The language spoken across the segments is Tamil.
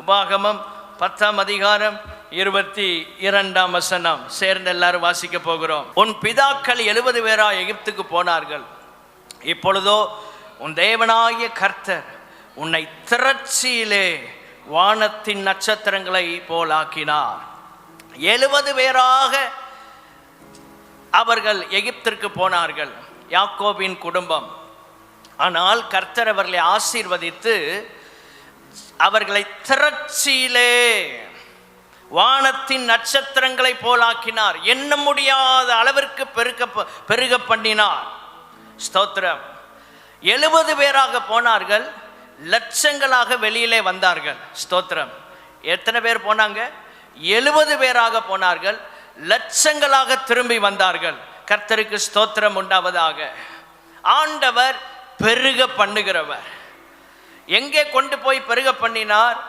உபாகமம் 10ஆம் அதிகாரம் 22ஆம் வசனம் சேர்ந்து எல்லாரும் வாசிக்க போகிறோம். உன் பிதாக்கள் 70 பேரா எகிப்துக்கு போனார்கள். இப்பொழுதோ உன் தேவனாகிய கர்த்தர் உன்னை திரட்சியிலே வானத்தின் நட்சத்திரங்களை போலாக்கினார். 70 பேராக அவர்கள் எகிப்திற்கு போனார்கள், யாக்கோபின் குடும்பம். ஆனால் கர்த்தர் அவர்களை ஆசீர்வதித்து அவர்களை திரட்சியிலே வானத்தின் நட்சத்திரங்களை போலாக்கினார். எண்ண முடியாத அளவிற்கு பெருக பண்ணினார். ஸ்தோத்திரம். 70 பேராக போனார்கள், லட்சங்களாக வெளியிலே வந்தார்கள். ஸ்தோத்திரம். எத்தனை பேர் போனாங்க? 70 பேராக போனார்கள், லட்சங்களாக திரும்பி வந்தார்கள். கர்த்தருக்கு ஸ்தோத்திரம் உண்டாவதாக. ஆண்டவர் பெருக பண்ணுகிறவர். எங்கே கொண்டு போய் பெருக பண்ணினார்?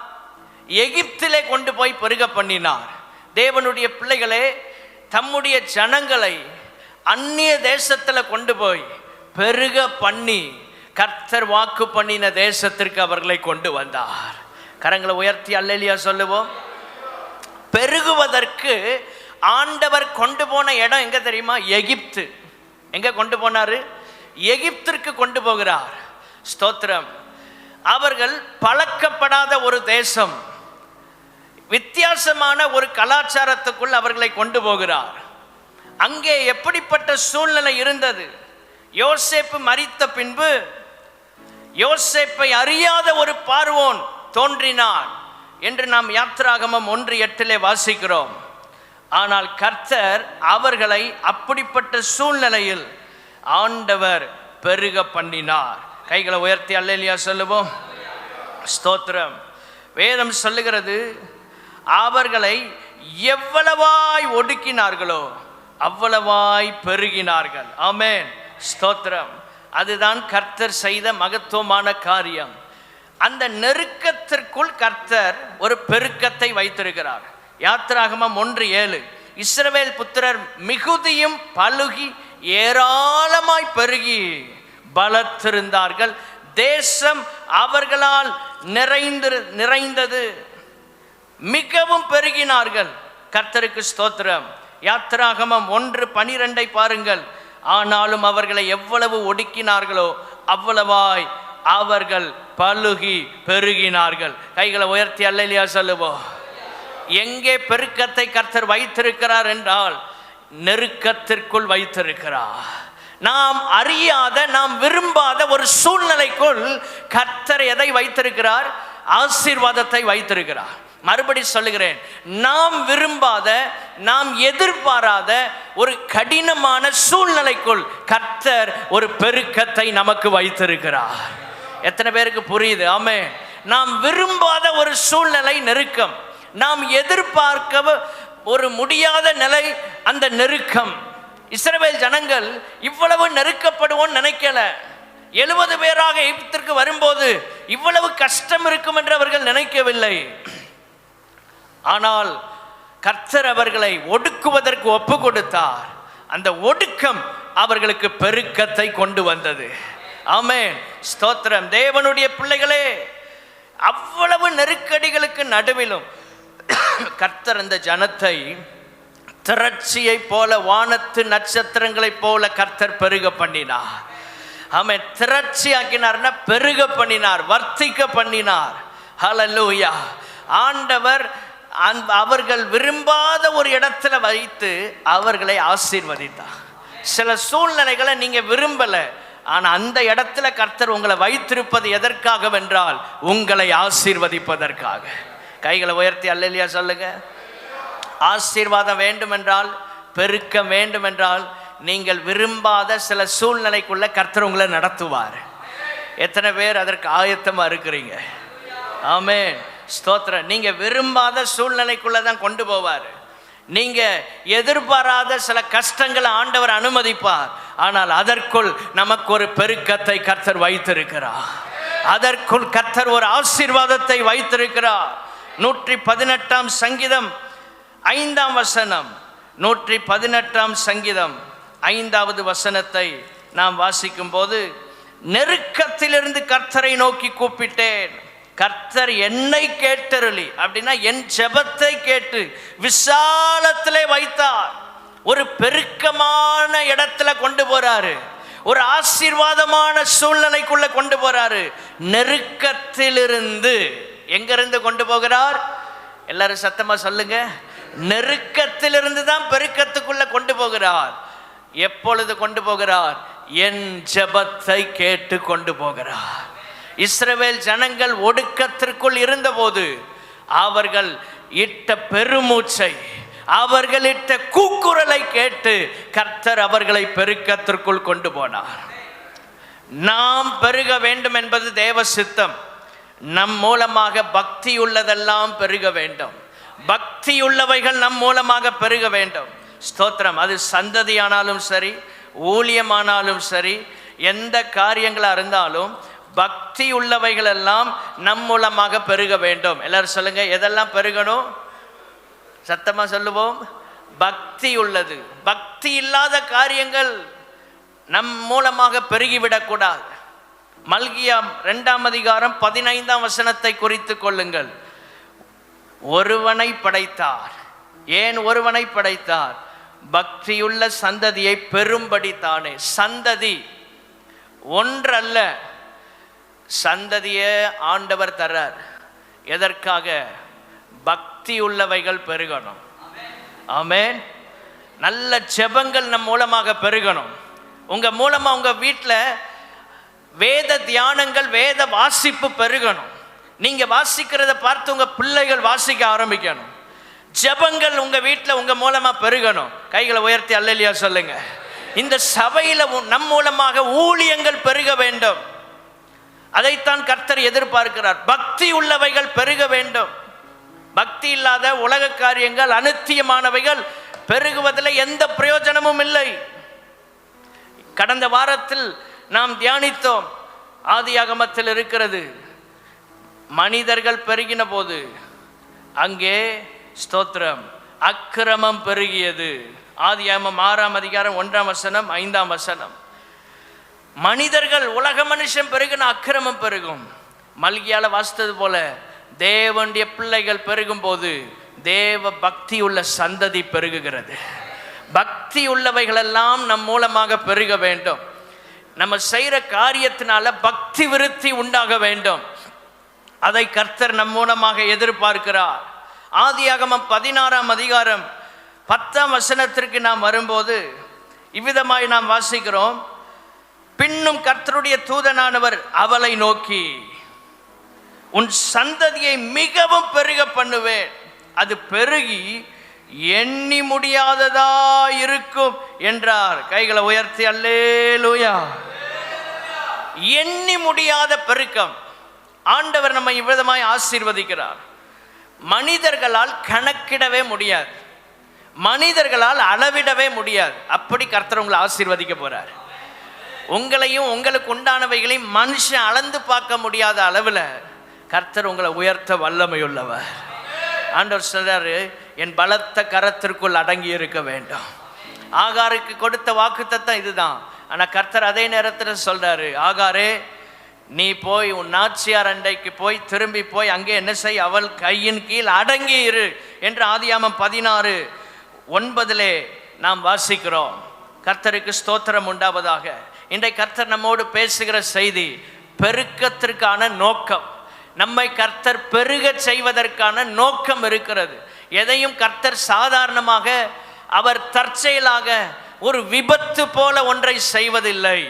எகிப்திலே கொண்டு போய் பெருக பண்ணினார். தேவனுடைய பிள்ளைகளே, தம்முடைய ஜனங்களை அந்நிய தேசத்தில் கொண்டு போய் பெருக பண்ணி கர்த்தர் வாக்கு பண்ணின தேசத்திற்கு அவர்களை கொண்டு வந்தார். கரங்களை உயர்த்தி அல்லேலூயா சொல்லுவோம். பெருகுவதற்கு ஆண்டவர் கொண்டு போன இடம் எங்க தெரியுமா? எகிப்து. எங்க கொண்டு போனாரு? எகிப்திற்கு கொண்டு போகிறார். ஸ்தோத்திரம். அவர்கள் பழக்கப்படாத ஒரு தேசம், வித்தியாசமான ஒரு கலாச்சாரத்துக்குள் அவர்களை கொண்டு போகிறார். அங்கே எப்படிப்பட்ட சூழ்நிலை இருந்தது? யோசேப்பு மரித்த பின்பு யோசேப்பை அறியாத ஒரு பார்வோன் தோன்றினான் என்று நாம் யாத்திராகமம் 1:8 வாசிக்கிறோம். ஆனால் கர்த்தர் அவர்களை அப்படிப்பட்ட சூழ்நிலையில் ஆண்டவர் பெருக பண்ணினார். கைகளை உயர்த்தி அல்லேலூயா சொல்லுவோம். ஸ்தோத்திரம். வேதம் சொல்லுகிறது, அவர்களை எவ்வளவாய் ஒடுக்கினார்களோ அவ்வளவாய் பெருகினார்கள். ஆமென். ஸ்தோத்திரம். அதுதான் கர்த்தர் செய்த மகத்துவமான காரியம். அந்த நெருக்கத்திற்குள் கர்த்தர் ஒரு பெருக்கத்தை வைத்திருக்கிறார். யாத்திராகமம் 1:7 இஸ்ரவேல் புத்திரர் மிகுதியும் பலுகி ஏராளமாய் பெருகி பலத்திருந்தார்கள், தேசம் அவர்களால் நிறைந்தது, மிகவும் பெருகினார்கள். கர்த்தருக்கு ஸ்தோத்திரம். யாத்திராகமம் 1:12 பாருங்கள். ஆனாலும் அவர்களை எவ்வளவு ஒடுக்கினார்களோ அவ்வளவாய் அவர்கள் பலுகி பெருகினார்கள். கைகளை உயர்த்தி அல்லேலூயா சொல்லுவோம். எங்கே பெருக்கத்தை கர்த்தர் வைத்திருக்கிறார் என்றால் நெருக்கத்திற்குள் வைத்திருக்கிறார். நாம் அறியாத, நாம் விரும்பாத ஒரு சூழ்நிலைக்குள் கர்த்தர் எதை வைத்திருக்கிறார்? ஆசீர்வாதத்தை வைத்திருக்கிறார். மறுபடி சொல்லுகிறேன், நாம் விரும்பாத, நாம் எதிர்பாராத ஒரு கடினமான சூழ்நிலைக்குள் கர்த்தர் ஒரு பெருக்கத்தை நமக்கு வைத்திருக்கிறார். எத்தனை பேருக்கு புரியுது? ஆமென். நாம் விரும்பாத ஒரு சூழ்நிலை, நெருக்கம், நாம் எதிர்பார்க்க ஒரு முடியாத நிலை, அந்த நெருக்கம். இஸ்ரவேல் ஜனங்கள் இவ்வளவு நெருக்கப்படுவோம் நினைக்கல. 70 பேராக எகிப்திற்கு வரும்போது இவ்வளவு கஷ்டம் இருக்கும் என்று அவர்கள் நினைக்கவில்லை. ஆனால் கர்த்தர் அவர்களை ஒடுக்குவதற்கு ஒப்பு கொடுத்தார். அந்த ஒடுக்கம் அவர்களுக்கு பெருக்கத்தை கொண்டு வந்தது. ஆமென். ஸ்தோத்திரம். தேவனுடைய பிள்ளைகளே, அவ்வளவு நெருக்கடிகளுக்கு நடுவிலும் கர்த்தர் அந்த ஜனத்தை திரட்சியை போல, வானத்து நட்சத்திரங்களை போல கர்த்தர் பெருக பண்ணினார். ஆமென். திரட்சி ஆக்கினார்னா பெருக பண்ணினார், வர்த்திக்க பண்ணினார். ஹல்லேலூயா. ஆண்டவர் அவர்கள் விரும்பாத ஒரு இடத்துல வைத்து அவர்களை ஆசீர்வதித்தார். சில சூழ்நிலைகளை நீங்க விரும்பல, ஆனா அந்த இடத்துல கர்த்தர் உங்களை வைத்திருப்பது எதற்காக வென்றால் உங்களை ஆசீர்வதிப்பதற்காக. கைகளை உயர்த்தி அல்லேலூயா சொல்லுங்க. ஆசீர்வாதம் வேண்டுமென்றால், பெருக்கம் வேண்டுமென்றால், நீங்கள் விரும்பாத சில சூழ்நிலைக்குள்ள கர்த்தர் உங்களை நடத்துவார். எத்தனை பேர் அதற்கு ஆயத்தமா இருக்கிறீங்க? ஆமென். ஸ்தோத்திரம். நீங்க விரும்பாத சூழ்நிலைக்குள்ள தான் கொண்டு போவார். நீங்க எதிர்பாராத சில கஷ்டங்களை ஆண்டவர் அனுமதிப்பார். ஆனால் அதற்குள் நமக்கு ஒரு பெருக்கத்தை கர்த்தர் வைத்திருக்கிறார். அதற்குள் கர்த்தர் ஒரு ஆசீர்வாதத்தை வைத்திருக்கிறார். 118ஆம் சங்கீதம் 5ஆம் வசனம், 118ஆம் சங்கீதம் 5வது வசனத்தை நாம் வாசிக்கும் போது, நெருக்கத்திலிருந்து கர்த்தரை நோக்கி கூப்பிட்டேன், கர்த்தர் என்னை கேட்டருளி, அப்படின்னா என் ஜெபத்தை கேட்டு விசாலத்திலே வைத்தார். ஒரு பெருக்கமான இடத்துல கொண்டு போறாரு, ஒரு ஆசீர்வாதமான சூழ்நிலைக்குள்ள கொண்டு போறாரு. நெருக்கத்திலிருந்து, எங்கிருந்து கொண்டு போகிறார்? எல்லாரும் சத்தமா சொல்லுங்க. நெருக்கத்திலிருந்து தான் பெருக்கத்துக்குள்ள கொண்டு போகிறார். எப்பொழுது கொண்டு போகிறார்? என் ஜெபத்தை கேட்டு கொண்டு போகிறார். இஸ்ரவேல் ஜனங்கள் ஒடுக்கத்திற்குள் இருந்தபோது அவர்கள் இட்ட பெருமூச்சை, அவர்கள் இட்ட கூக்குரலை கேட்டு கர்த்தர் அவர்களை பெருக்கத்திற்குள் கொண்டு போனார். நாம் பெருக வேண்டும் என்பது தேவ சித்தம். நம் மூலமாக பக்தி உள்ளதெல்லாம் பெருக வேண்டும். பக்தி உள்ளவைகள் நம் மூலமாக பெருக வேண்டும். ஸ்தோத்திரம். அது சந்ததியானாலும் சரி, ஊழியமானாலும் சரி, எந்த காரியங்களாக இருந்தாலும் பக்தி உள்ளவைகள் எல்லாம் நம் மூலமாக பெருக வேண்டும். எல்லாரும் சொல்லுங்க, எதெல்லாம் பெருகணும்? சத்தமா சொல்லுவோம். பக்தி உள்ளது. பக்தி இல்லாத காரியங்கள் நம் மூலமாக பெருகிவிடக்கூடாது. மல்கியா 2ஆம் அதிகாரம் 15ஆம் வசனத்தை குறித்து கொள்ளுங்கள். ஒருவனை படைத்தார். ஏன் ஒருவனை படைத்தார்? பக்தியுள்ள சந்ததியை பெரும்படி தானே. சந்ததி ஒன்றல்ல, சந்ததியே ஆண்டவர் தர்றார். எதற்காக? பக்தி உள்ளவைகள் பெருகணும். ஆமென். நல்ல ஜெபங்கள் நம் மூலமாக பெருகணும். உங்க மூலமா உங்க வீட்டில் வேத தியானங்கள், வேத வாசிப்பு பெருகணும். நீங்க வாசிக்கிறத பார்த்து உங்க பிள்ளைகள் வாசிக்க ஆரம்பிக்கணும். ஜெபங்கள் உங்க வீட்டில் உங்க மூலமா பெருகணும். கைகளை உயர்த்தி அல்லேலூயா சொல்லுங்க. இந்த சபையில நம் மூலமாக ஊழியங்கள் பெருக வேண்டும். அதைத்தான் கர்த்தர் எதிர்பார்க்கிறார். பக்தி உள்ளவைகள் பெருக வேண்டும். பக்தி இல்லாத உலக காரியங்கள், அநித்தியமானவைகள் பெருகுவதில் எந்த பிரயோஜனமும் இல்லை. கடந்த வாரத்தில் நாம் தியானித்தோம். ஆதியாகமத்தில் இருக்கிறது. மனிதர்கள் பெருகின போது அங்கே ஸ்தோத்திரம் அக்கிரமம் பெருகியது. ஆதியாகமம் 6ஆம் அதிகாரம் 1ஆம் வசனம் 5ஆம் வசனம். மனிதர்கள், உலக மனுஷன் பெருகின அக்கிரமம் பெருகும். மல்கியால வாசித்தது போல தேவனுடைய பிள்ளைகள் பெருகும் போது தேவ பக்தி உள்ள சந்ததி பெருகுகிறது. பக்தி உள்ளவைகள் எல்லாம் நம் மூலமாக பெருக வேண்டும். நம்ம செய்கிற காரியத்தினால பக்தி விருத்தி உண்டாக வேண்டும். அதை கர்த்தர் நம் மூலமாக எதிர்பார்க்கிறார். ஆதியாகமம் 16ஆம் அதிகாரம் 10ஆம் வசனத்திற்கு நாம் வரும்போது இவ்விதமாய் நாம் வாசிக்கிறோம். பின்னும் கர்த்தருடைய தூதனானவர் அவளை நோக்கி, உன் சந்ததியை மிகவும் பெருக பண்ணுவேன், அது பெருகி எண்ணி முடியாததா இருக்கும் என்றார். கைகளை உயர்த்தி அல்லேலூயா. எண்ணி முடியாத பெருக்கம். ஆண்டவர் நம்மை இவ்விதமாய் ஆசீர்வதிக்கிறார். மனிதர்களால் கணக்கிடவே முடியாது, மனிதர்களால் அளவிடவே முடியாது. அப்படி கர்த்தர் உங்களை ஆசீர்வதிக்க போறார். உங்களையும் உங்களுக்கு உண்டானவைகளையும் மனுஷன் அளந்து பார்க்க முடியாத அளவில் கர்த்தர் உங்களை உயர்த்த வல்லமையுள்ளவர். ஆண்டவர் சொல்றாரு, என் பலத்த கரத்திற்குள் அடங்கி இருக்க வேண்டும். ஆகாருக்கு கொடுத்த வாக்குத்தத்தம் இதுதான். ஆனால் கர்த்தர் அதே நேரத்தில் சொல்றாரு, ஆகாரே நீ போய் உன் நாச்சியார் அண்டைக்கு போய் திரும்பி போய் அங்கே என்ன செய், அவள் கையின் கீழ் அடங்கி இரு என்று ஆதியாகமம் 16:9 நாம் வாசிக்கிறோம். கர்த்தருக்கு ஸ்தோத்திரம் உண்டாவதாக. இன்றைக்கு கர்த்தர் நம்மோடு பேசுகிற செய்தி பெருக்கத்திற்கான நோக்கம். நம்மை கர்த்தர் பெருக செய்வதற்கான நோக்கம் இருக்கிறது. எதையும் கர்த்தர் சாதாரணமாக, அவர் தற்செயலாக ஒரு விபத்து போல ஒன்றை செய்வதில்லை.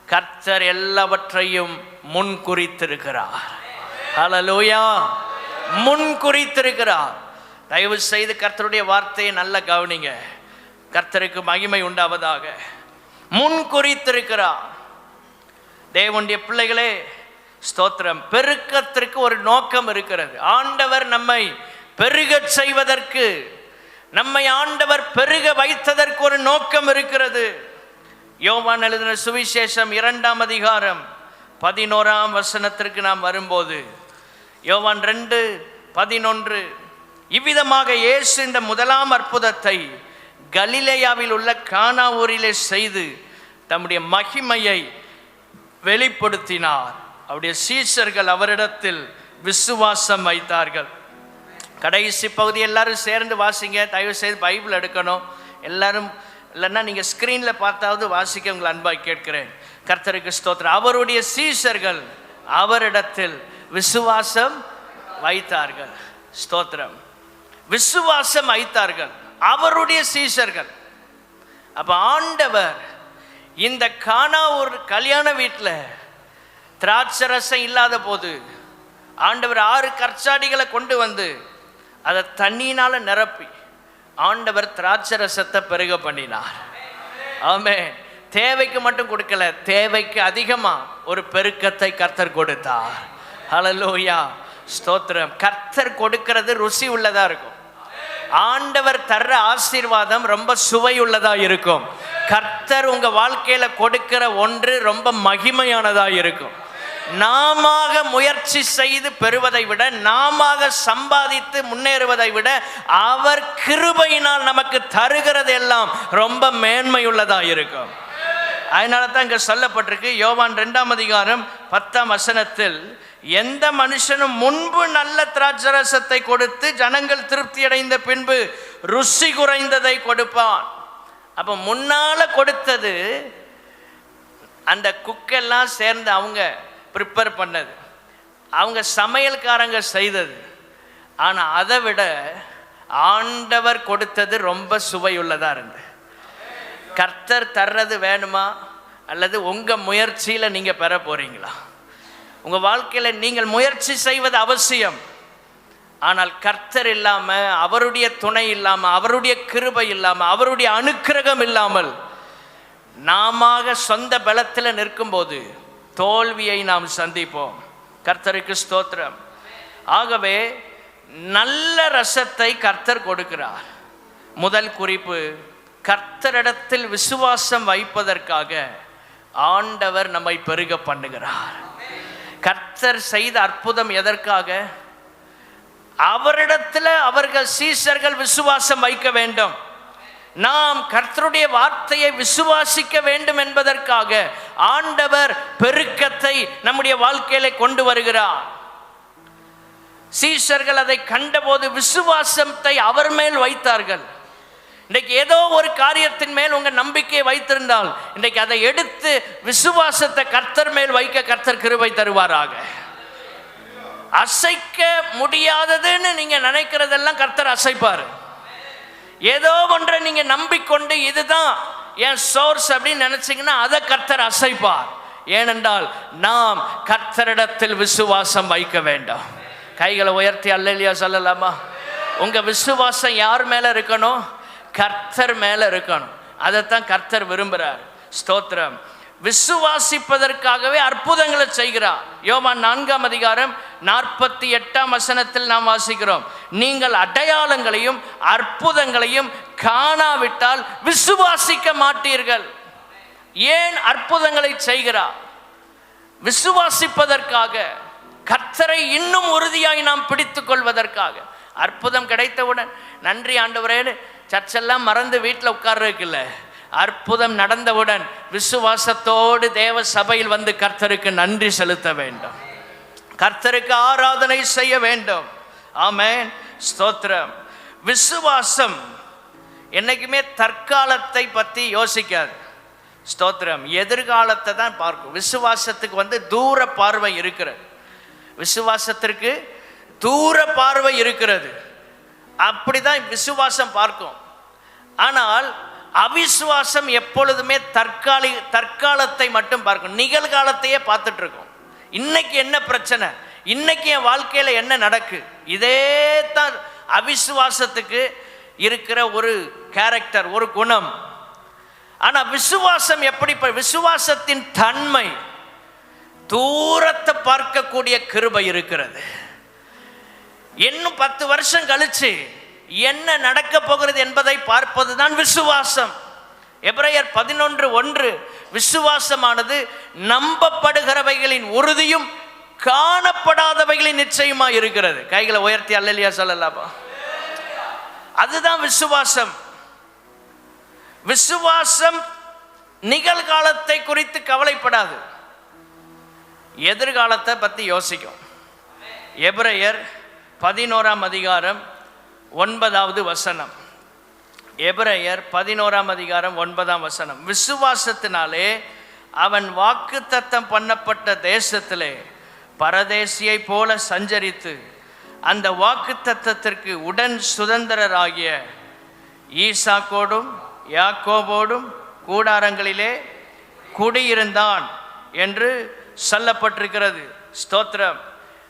கர்த்தர் எல்லாவற்றையும் முன் குறித்திருக்கிறார். ஹல்லேலூயா. முன் குறித்திருக்கிறார். தயவு செய்து கர்த்தருடைய வார்த்தையை நல்ல கவனிங்க. கர்த்தருக்கு மகிமை உண்டாவதாக. முன் குறித்திருக்கிறார். தேவனுடைய பிள்ளைகளே ஸ்தோத்திரம். பெருக்கத்திற்கு ஒரு நோக்கம் இருக்கிறது. ஆண்டவர் நம்மை பெருக செய்வதற்கு, நம்மை ஆண்டவர் பெருக வைத்ததற்கு ஒரு நோக்கம் இருக்கிறது. யோவான் எழுதின சுவிசேஷம் 2ஆம் அதிகாரம் 11ஆம் வசனத்திற்கு நாம் வரும்போது, யோவான் 2:11, இவ்விதமாக இயேசு இந்த முதலாம் அற்புதத்தை கலிலேயாவில் உள்ள கானா ஊரிலே செய்து தம்முடைய மகிமையை வெளிப்படுத்தினார். அவருடைய சீஷர்கள் அவரிடத்தில் விசுவாசம் வைத்தார்கள். கடைசி பகுதி எல்லாரும் சேர்ந்து வாசிங்க. தயவு செய்து பைபிள் எடுக்கணும் எல்லாரும், இல்லைன்னா நீங்கள் ஸ்க்ரீனில் பார்த்தாவது வாசிக்க உங்களை அன்பாய் கேட்கிறேன். கர்த்தருக்கு ஸ்தோத்திரம். அவருடைய சீஷர்கள் அவரிடத்தில் விசுவாசம் வைத்தார்கள். ஸ்தோத்திரம். விசுவாசம் வைத்தார்கள் அவருடைய சீஷர்கள். அப்போ ஆண்டவர் இந்த கானா ஒரு கல்யாண வீட்டில் திராட்சரசம் இல்லாத போது ஆண்டவர் 6 கற்சாடிகளை கொண்டு வந்து அதை தண்ணியினால் நிரப்பி ஆண்டவர் திராட்சரசத்தை பெருக பண்ணினார். ஆமென். தேவைக்கு மட்டும் கொடுக்கல, தேவைக்கு அதிகமாக ஒரு பெருக்கத்தை கர்த்தர் கொடுத்தார். ஹல்லேலூயா, ஸ்தோத்திரம். கர்த்தர் கொடுக்கிறது ருசி உள்ளதா இருக்கும். ஆண்டவர் தர்ற ஆசீர்வாதம் ரொம்ப சுவை உள்ளதா இருக்கும். கர்த்தர் உங்க வாழ்க்கையில கொடுக்கிற ஒன்று ரொம்ப மகிமையானதா இருக்கும். நாம முயற்சி செய்து பெறுவதை விட, நாம சம்பாதித்து முன்னேறுவதை விட அவர் கிருபையினால் நமக்கு தருகிறது எல்லாம் ரொம்ப மேன்மையுள்ளதா இருக்கும். அதனால தான் இங்க சொல்லப்பட்டிருக்கு, யோவான் 2ஆம் அதிகாரம் 10ஆம் வசனத்தில், எந்த மனுஷனும் முன்பு நல்ல திராட்சரசத்தை கொடுத்து ஜனங்கள் திருப்தி அடைந்த பின்பு ருசி குறைந்ததை கொடுப்பான். அப்ப முன்னால கொடுத்தது அந்த குக்கெல்லாம் சேர்ந்து அவங்க ப்ரிப்பேர் பண்ணது, அவங்க சமையல்காரங்க செய்தது. ஆனா அதை விட ஆண்டவர் கொடுத்தது ரொம்ப சுவையுள்ளதா இருந்தது. கர்த்தர் தர்றது வேணுமா அல்லது உங்க முயற்சியில நீங்க பெற போறீங்களா? உங்க வாழ்க்கையில நீங்கள் முயற்சி செய்வது அவசியம். ஆனால் கர்த்தர் இல்லாம, அவருடைய துணை இல்லாம, அவருடைய கிருபை இல்லாம, அவருடைய அனுக்கிரகம் இல்லாமல் நாம சொந்த பலத்தில் நிற்கும் போது தோல்வியை நாம் சந்திப்போம். கர்த்தருக்கு ஸ்தோத்திரம். ஆகவே நல்ல ரசத்தை கர்த்தர் கொடுக்கிறார். முதல் குறிப்பு, கர்த்தரிடத்தில் விசுவாசம் வைப்பதற்காக ஆண்டவர் நம்மை பெருக பண்ணுகிறார். கர்த்தர் செய்த அற்புதம் எதற்காக? அவரிடத்தில் அவர்கள் சீஷர்கள் விசுவாசம் வைக்க வேண்டும். நாம் கர்த்தருடைய வார்த்தையை விசுவாசிக்க வேண்டும் என்பதற்காக ஆண்டவர் பெருக்கத்தை நம்முடைய வாழ்க்கையில கொண்டு வருகிறார். சீஷர்கள் அதை கண்டபோது விசுவாசத்தை அவர் மேல் வைத்தார்கள். இன்றைக்கு ஏதோ ஒரு காரியத்தின் மேல் உங்க நம்பிக்கையை வைத்திருந்தால் இன்றைக்கு அதை எடுத்து விசுவாசத்தை கர்த்தர் மேல் வைக்க கர்த்தர் கிருபை தருவாராக. அசைக்க முடியாததுன்னு நீங்க நினைக்கிறதெல்லாம் கர்த்தர் அசைப்பாரு. ஏதோ ஒன்றை நீங்க நம்பிக்கொண்டு இதுதான் என் சோர்ஸ் அப்படின்னு நினைச்சீங்கன்னா அதை கர்த்தர் அசைப்பார். ஏனென்றால் நாம் கர்த்தரிடத்தில் விசுவாசம் வைக்க வேண்டும். கைகளை உயர்த்தி அல்லேலூயா சொல்லலாமா? உங்க விசுவாசம் யார் மேல இருக்கணும்? கர்த்தர் மேல இருக்கணும். அதைத்தான் கர்த்தர் விரும்புகிறார். ஸ்தோத்திரம். விசுவாசிப்பதற்காகவே அற்புதங்களை செய்கிறார். யோவான் 4ஆம் அதிகாரம் 48ஆம் வசனத்தில் நாம் வாசிக்கிறோம், நீங்கள் அடையாளங்களையும் அற்புதங்களையும் காணாவிட்டால் விசுவாசிக்க மாட்டீர்கள். ஏன் அற்புதங்களை செய்கிறார்? விசுவாசிப்பதற்காக, கர்த்தரை இன்னும் உறுதியாய் நாம் பிடித்துக் கொள்வதற்காக. அற்புதம் கிடைத்தவுடன் நன்றி ஆண்டவரே சர்ச்செல்லாம் மறந்து வீட்டில் உட்கார்றதுக்குல்ல, அற்புதம் நடந்தவுடன் விசுவாசத்தோடு தேவ சபையில் வந்து கர்த்தருக்கு நன்றி செலுத்த வேண்டும், கர்த்தருக்கு ஆராதனை செய்ய வேண்டும். ஆமென், ஸ்தோத்திரம். விசுவாசம் என்னைக்குமே தற்காலத்தை பற்றி யோசிக்காது. ஸ்தோத்திரம். எதிர்காலத்தை தான் பார்க்கும். விசுவாசத்துக்கு தூர பார்வை இருக்கிறது. விசுவாசத்திற்கு தூர பார்வை இருக்கிறது. அப்படிதான் விசுவாசம் பார்க்கும். ஆனால் அவிசுவாசம் எப்பொழுதுமே தற்காலத்தை மட்டும் பார்க்கும். நிகழ்காலத்தையே பார்த்துட்டு இருக்கும். இன்னைக்கு என்ன பிரச்சனை, இன்னைக்கு என் வாழ்க்கையில என்ன நடக்கு, இதே தான் அவிசுவாசத்துக்கு இருக்கிற ஒரு கேரக்டர், ஒரு குணம். ஆனா விசுவாசம் எப்படி? விசுவாசத்தின் தன்மை தூரத்தை பார்க்கக்கூடிய கிருபை இருக்கிறது. இன்னும் 10 வருஷம் கழிச்சு என்ன நடக்க போகிறது என்பதை பார்ப்பதுதான் விசுவாசம். எபிரேயர் 11:1 விசுவாசமானது நம்பப்படுகிறவைகளின் உறுதியும் காணப்படாதவைகளின் நிச்சயமா இருக்கிறது. கைகளை உயர்த்தி அல்லேலூயா சொல்லலாமா? அதுதான் விசுவாசம். விசுவாசம் நிகழ்காலத்தை குறித்து கவலைப்படாது. எதிர்காலத்தை பற்றி யோசிக்கும். எபிரேயர் 11ஆம் அதிகாரம் 9வது வசனம். எபிரேயர் 11ஆம் அதிகாரம் 9ஆம் வசனம். விசுவாசத்தினாலே அவன் வாக்குத்தத்தம் பண்ணப்பட்ட தேசத்திலே பரதேசியை போல சஞ்சரித்து அந்த வாக்குத்தத்தத்திற்கு உடன் சுதந்திரராகிய ஈசாக்கோடும் யாக்கோபோடும் கூடாரங்களிலே குடியிருந்தான் என்று சொல்லப்பட்டிருக்கிறது. ஸ்தோத்திரம்.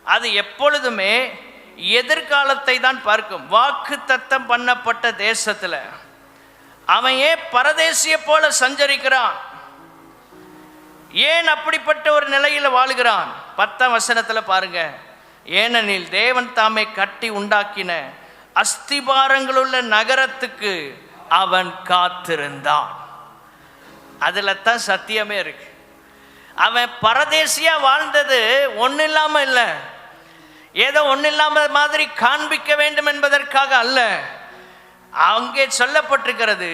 அது எப்பொழுதுமே எதிர்காலத்தை தான் பார்க்கும். வாக்குத்தத்தம் பண்ணப்பட்ட தேசத்தில் அவன் ஏன் பரதேசியை போல சஞ்சரிக்கிறான்? ஏன் அப்படிப்பட்ட ஒரு நிலையில் வாழுகிறான்? 10ஆம் வசனத்தில் பாருங்க. ஏனெனில் தேவன் தாமே கட்டி உண்டாக்கின அஸ்திபாரங்களுள்ள நகரத்துக்கு அவன் காத்திருந்தான். அதுல தான் சத்தியமே இருக்கு. அவன் பரதேசியா வாழ்ந்தது ஒன்றும் இல்லாம இல்லை, ஏதோ ஒன்றும் இல்லாம மாதிரி காண்பிக்க வேண்டும் என்பதற்காக அல்ல. அங்கே சொல்லப்பட்டிருக்கிறது,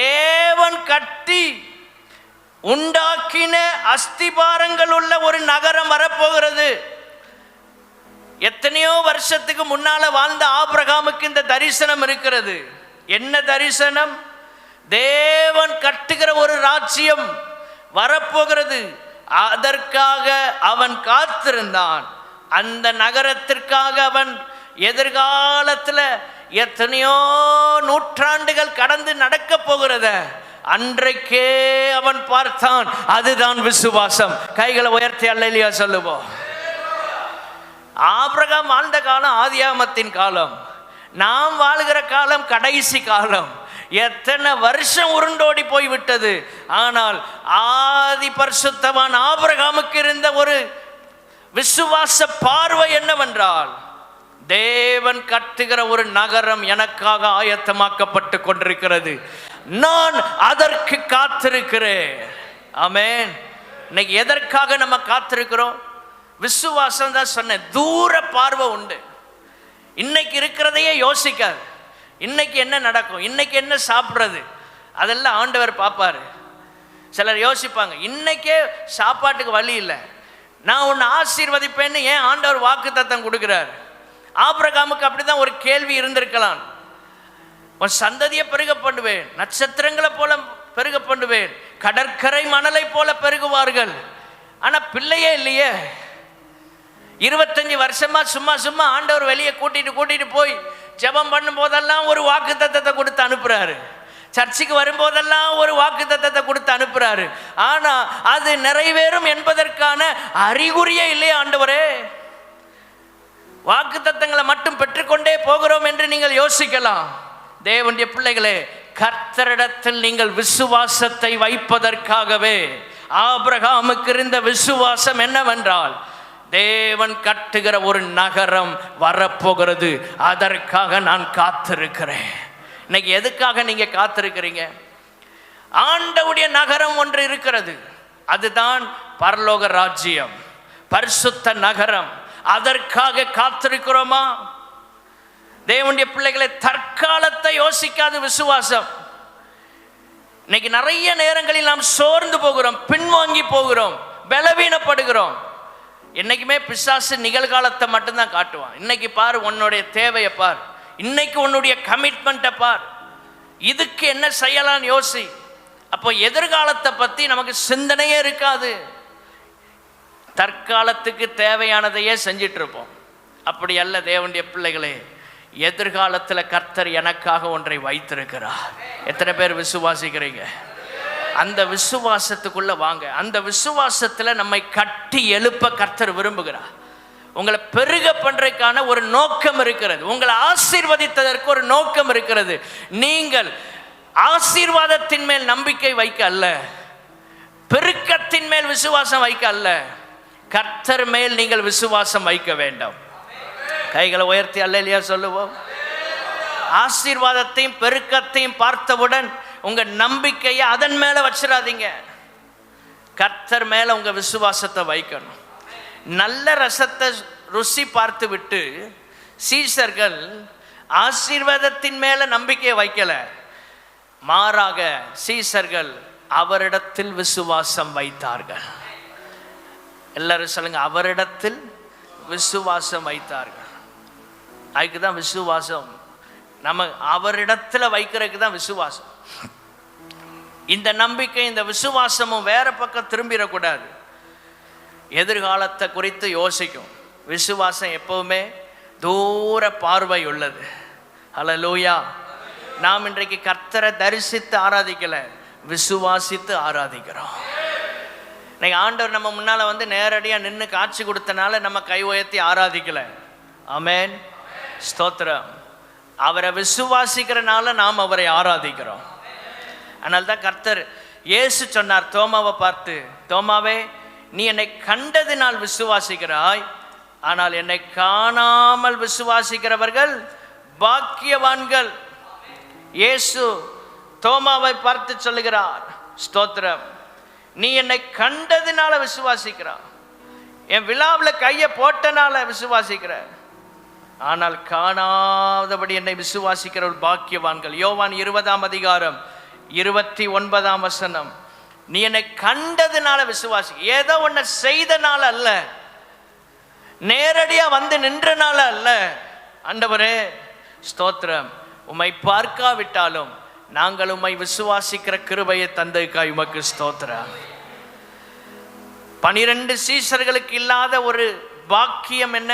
தேவன் கட்டி உண்டாக்கின அஸ்திபாரங்கள் உள்ள ஒரு நகரம் வரப்போகிறது. எத்தனையோ வருஷத்துக்கு முன்னால வாழ்ந்த ஆபிரகாமுக்கு இந்த தரிசனம் இருக்கிறது. என்ன தரிசனம்? தேவன் கட்டுகிற ஒரு ராஜ்யம் வரப்போகிறது. அதற்காக அவன் காத்திருந்தான். அந்த நகரத்திற்காக அவன் எதிர்காலத்தில் எத்தனையோ நூற்றாண்டுகள் கடந்து நடக்க போகிறத அன்றைக்கே அவன் பார்த்தான். அதுதான் விசுவாசம். கைகளை உயர்த்தி அல்லேலூயா சொல்லுவோம். ஆபிரகாம் வாழ்ந்த காலம் ஆதியாகமத்தின் காலம், நாம் வாழ்கிற காலம் கடைசி காலம். எத்தனை வருஷம் உருண்டோடி போய் விட்டது. ஆனால் ஆதி பரிசுத்தவான் ஆபிரகாமுக்கு இருந்த ஒரு விசுவாச பார்வை என்னவென்றால், தேவன் கட்டுகிற ஒரு நகரம் எனக்காக ஆயத்தமாக்கப்பட்டு கொண்டிருக்கிறது, நான் அதற்கு காத்திருக்கிறேன். ஆமென். இன்னைக்கு எதற்காக நம்ம காத்திருக்கிறோம்? விசுவாசம் தான் சொன்னேன். தூர பார்வை உண்டு. இன்னைக்கு இருக்கிறதையே யோசிக்காது. இன்னைக்கு என்ன நடக்கும், இன்னைக்கு என்ன சாப்பிட்றது, அதெல்லாம் ஆண்டவர் பார்ப்பாரு. சிலர் யோசிப்பாங்க, இன்னைக்கே சாப்பாட்டுக்கு வழி இல்லை, நான் உன்னை ஆசீர்வதிப்பேன்னு ஏன் ஆண்டவர் வாக்குத்தத்தம் கொடுக்கிறார்? ஆபிரகாமுக்கு அப்படிதான் ஒரு கேள்வி இருந்திருக்கலாம். உன் சந்ததியை பெருக பண்ணுவேன், நட்சத்திரங்களை போல பெருக பண்ணுவேன், கடற்கரை மணலை போல பெருகுவார்கள். ஆனா பிள்ளையே இல்லையே. 25 வருஷமா சும்மா ஆண்டவர் வெளியே கூட்டிட்டு போய் ஜெபம் பண்ணும் போதெல்லாம் ஒரு வாக்குத்தத்தத்தை கொடுத்து அனுப்புறாரு. சர்ச்சுக்கு வரும்போதெல்லாம் ஒரு வாக்குத்தத்தத்தை கொடுத்து அனுப்புறாரு. ஆனா அது நிறைவேறும் என்பதற்கான அறிகுறியே இல்லையா ஆண்டவரே? வாக்குத்தத்தங்களை மட்டும் பெற்றுக்கொண்டே போகிறோம் என்று நீங்கள் யோசிக்கலாம். தேவனுடைய பிள்ளைகளே, கர்த்தரிடத்தில் நீங்கள் விசுவாசத்தை வைப்பதற்காகவே ஆபிரகாமுக்கு இருந்த விசுவாசம் என்னவென்றால், தேவன் கட்டுகிற ஒரு நகரம் வரப்போகிறது, அதற்காக நான் காத்திருக்கிறேன். இன்னைக்கு எதுக்காக நீங்க காத்திருக்கிறீங்க? ஆண்டவருடைய நகரம் ஒன்று இருக்கிறது, அதுதான் பரலோக ராஜ்யம், பரிசுத்த நகரம். அதற்காக காத்திருக்கிறோமா? தேவனுடைய பிள்ளைகளை, தற்காலத்தை யோசிக்காது விசுவாசம். இன்னைக்கு நிறைய நேரங்களில் நாம் சோர்ந்து போகிறோம், பின்வாங்கி போகிறோம், பலவீனப்படுகிறோம். என்னைக்குமே பிசாசு நிகழ்காலத்தை மட்டும்தான் காட்டுவான். இன்னைக்கு பார், உன்னுடைய தேவையை பார், இன்னைக்கு உன்னுடைய கமிட்மெண்ட்டை பார், இதுக்கு என்ன செய்யலாம்னு யோசி. அப்போ எதிர்காலத்தை பற்றி நமக்கு சிந்தனையே இருக்காது. தற்காலத்துக்கு தேவையானதையே செஞ்சிட்டு இருப்போம். அப்படி அல்ல தேவனுடைய பிள்ளைகளே, எதிர்காலத்தில் கர்த்தர் எனக்காக ஒன்றை வைத்திருக்கிறார். எத்தனை பேர் விசுவாசிக்கிறீங்க? அந்த விசுவாசத்துக்குள்ள வாங்க. அந்த விசுவாசத்தில் நம்மை கட்டி எழுப்ப கர்த்தர் விரும்புகிறார். உங்களை பெருக பண்றதுக்கான ஒரு நோக்கம் இருக்கிறது. உங்களை ஆசீர்வதித்ததற்கு ஒரு நோக்கம் இருக்கிறது. நீங்கள் ஆசீர்வாதத்தின் மேல் நம்பிக்கை வைக்க அல்ல, பெருக்கத்தின் மேல் விசுவாசம் வைக்க அல்ல, கர்த்தர் மேல் நீங்கள் விசுவாசம் வைக்க வேண்டும். கைகளை உயர்த்தி அல்லேலூயா சொல்லுவோம். ஆசீர்வாதத்தையும் பெருக்கத்தையும் பார்த்தவுடன் உங்க நம்பிக்கையை அதன் மேல வச்சிடாதீங்க, கர்த்தர் மேல உங்க விசுவாசத்தை வைக்கணும். நல்ல ரசத்தை ருசி பார்த்து விட்டு சீசர்கள் ஆசீர்வாதத்தின் மேல நம்பிக்கையை வைக்கல, மாறாக சீசர்கள் அவரிடத்தில் விசுவாசம் வைத்தார்கள். எல்லாரும் சொல்லுங்க, அவரிடத்தில் விசுவாசம் வைத்தார்கள். அதுக்கு தான் விசுவாசம். நம்ம அவரிடத்துல வைக்கிறதுக்கு தான் விசுவாசம். இந்த நம்பிக்கை, இந்த விசுவாசமும் வேற பக்கம் திரும்பிடக்கூடாது. எதிர்காலத்தை குறித்து யோசிக்கும். விசுவாசம் எப்பவுமே தூர பார்வை உள்ளது. ஹல்லேலூயா. நாம் இன்றைக்கு கர்த்தரை தரிசித்து ஆராதிக்கல, விசுவாசித்து ஆராதிக்கிறோம். இன்னைக்கு ஆண்டவர் நம்ம முன்னால வந்து நேரடியாக நின்று காட்சி கொடுத்தனால நம்ம கை உயர்த்தி ஆராதிக்கல. ஆமென், ஸ்தோத்திரம். அவரை விசுவாசிக்கிறனால நாம் அவரை ஆராதிக்கிறோம். அதனால தான் கர்த்தர் இயேசு சொன்னார் தோமாவை பார்த்து, தோமாவே, நீ என்னை கண்டதினால் விசுவாசிக்கிறாய், ஆனால் என்னை காணாமல் விசுவாசிக்கிறவர்கள் பாக்கியவான்கள். இயேசு தோமாவை பார்த்து சொல்லுகிறார், ஸ்தோத்திரம், நீ என்னை கண்டதினால விசுவாசிக்கிறாய், என் விழாவில் கையை போட்டனால விசுவாசிக்கிற, ஆனால் காணாதபடி என்னை விசுவாசிக்கிற பாக்கியவான்கள். யோவான் 20:29 நீ என்னை கண்டதுனால விசுவாசி. ஏதோ ஒன்றை செய்தனால அல்ல, நேரடியா வந்து நின்றனால அல்ல. ஆண்டவரே ஸ்தோத்திரம், உம்மை பார்க்காவிட்டாலும் நாங்கள் உம்மை விசுவாசிக்கிற கிருபையை தந்ததுக்காய் உமக்கு ஸ்தோத்திரம். 12 சீஷர்களுக்கு இல்லாத ஒரு பாக்கியம் என்ன?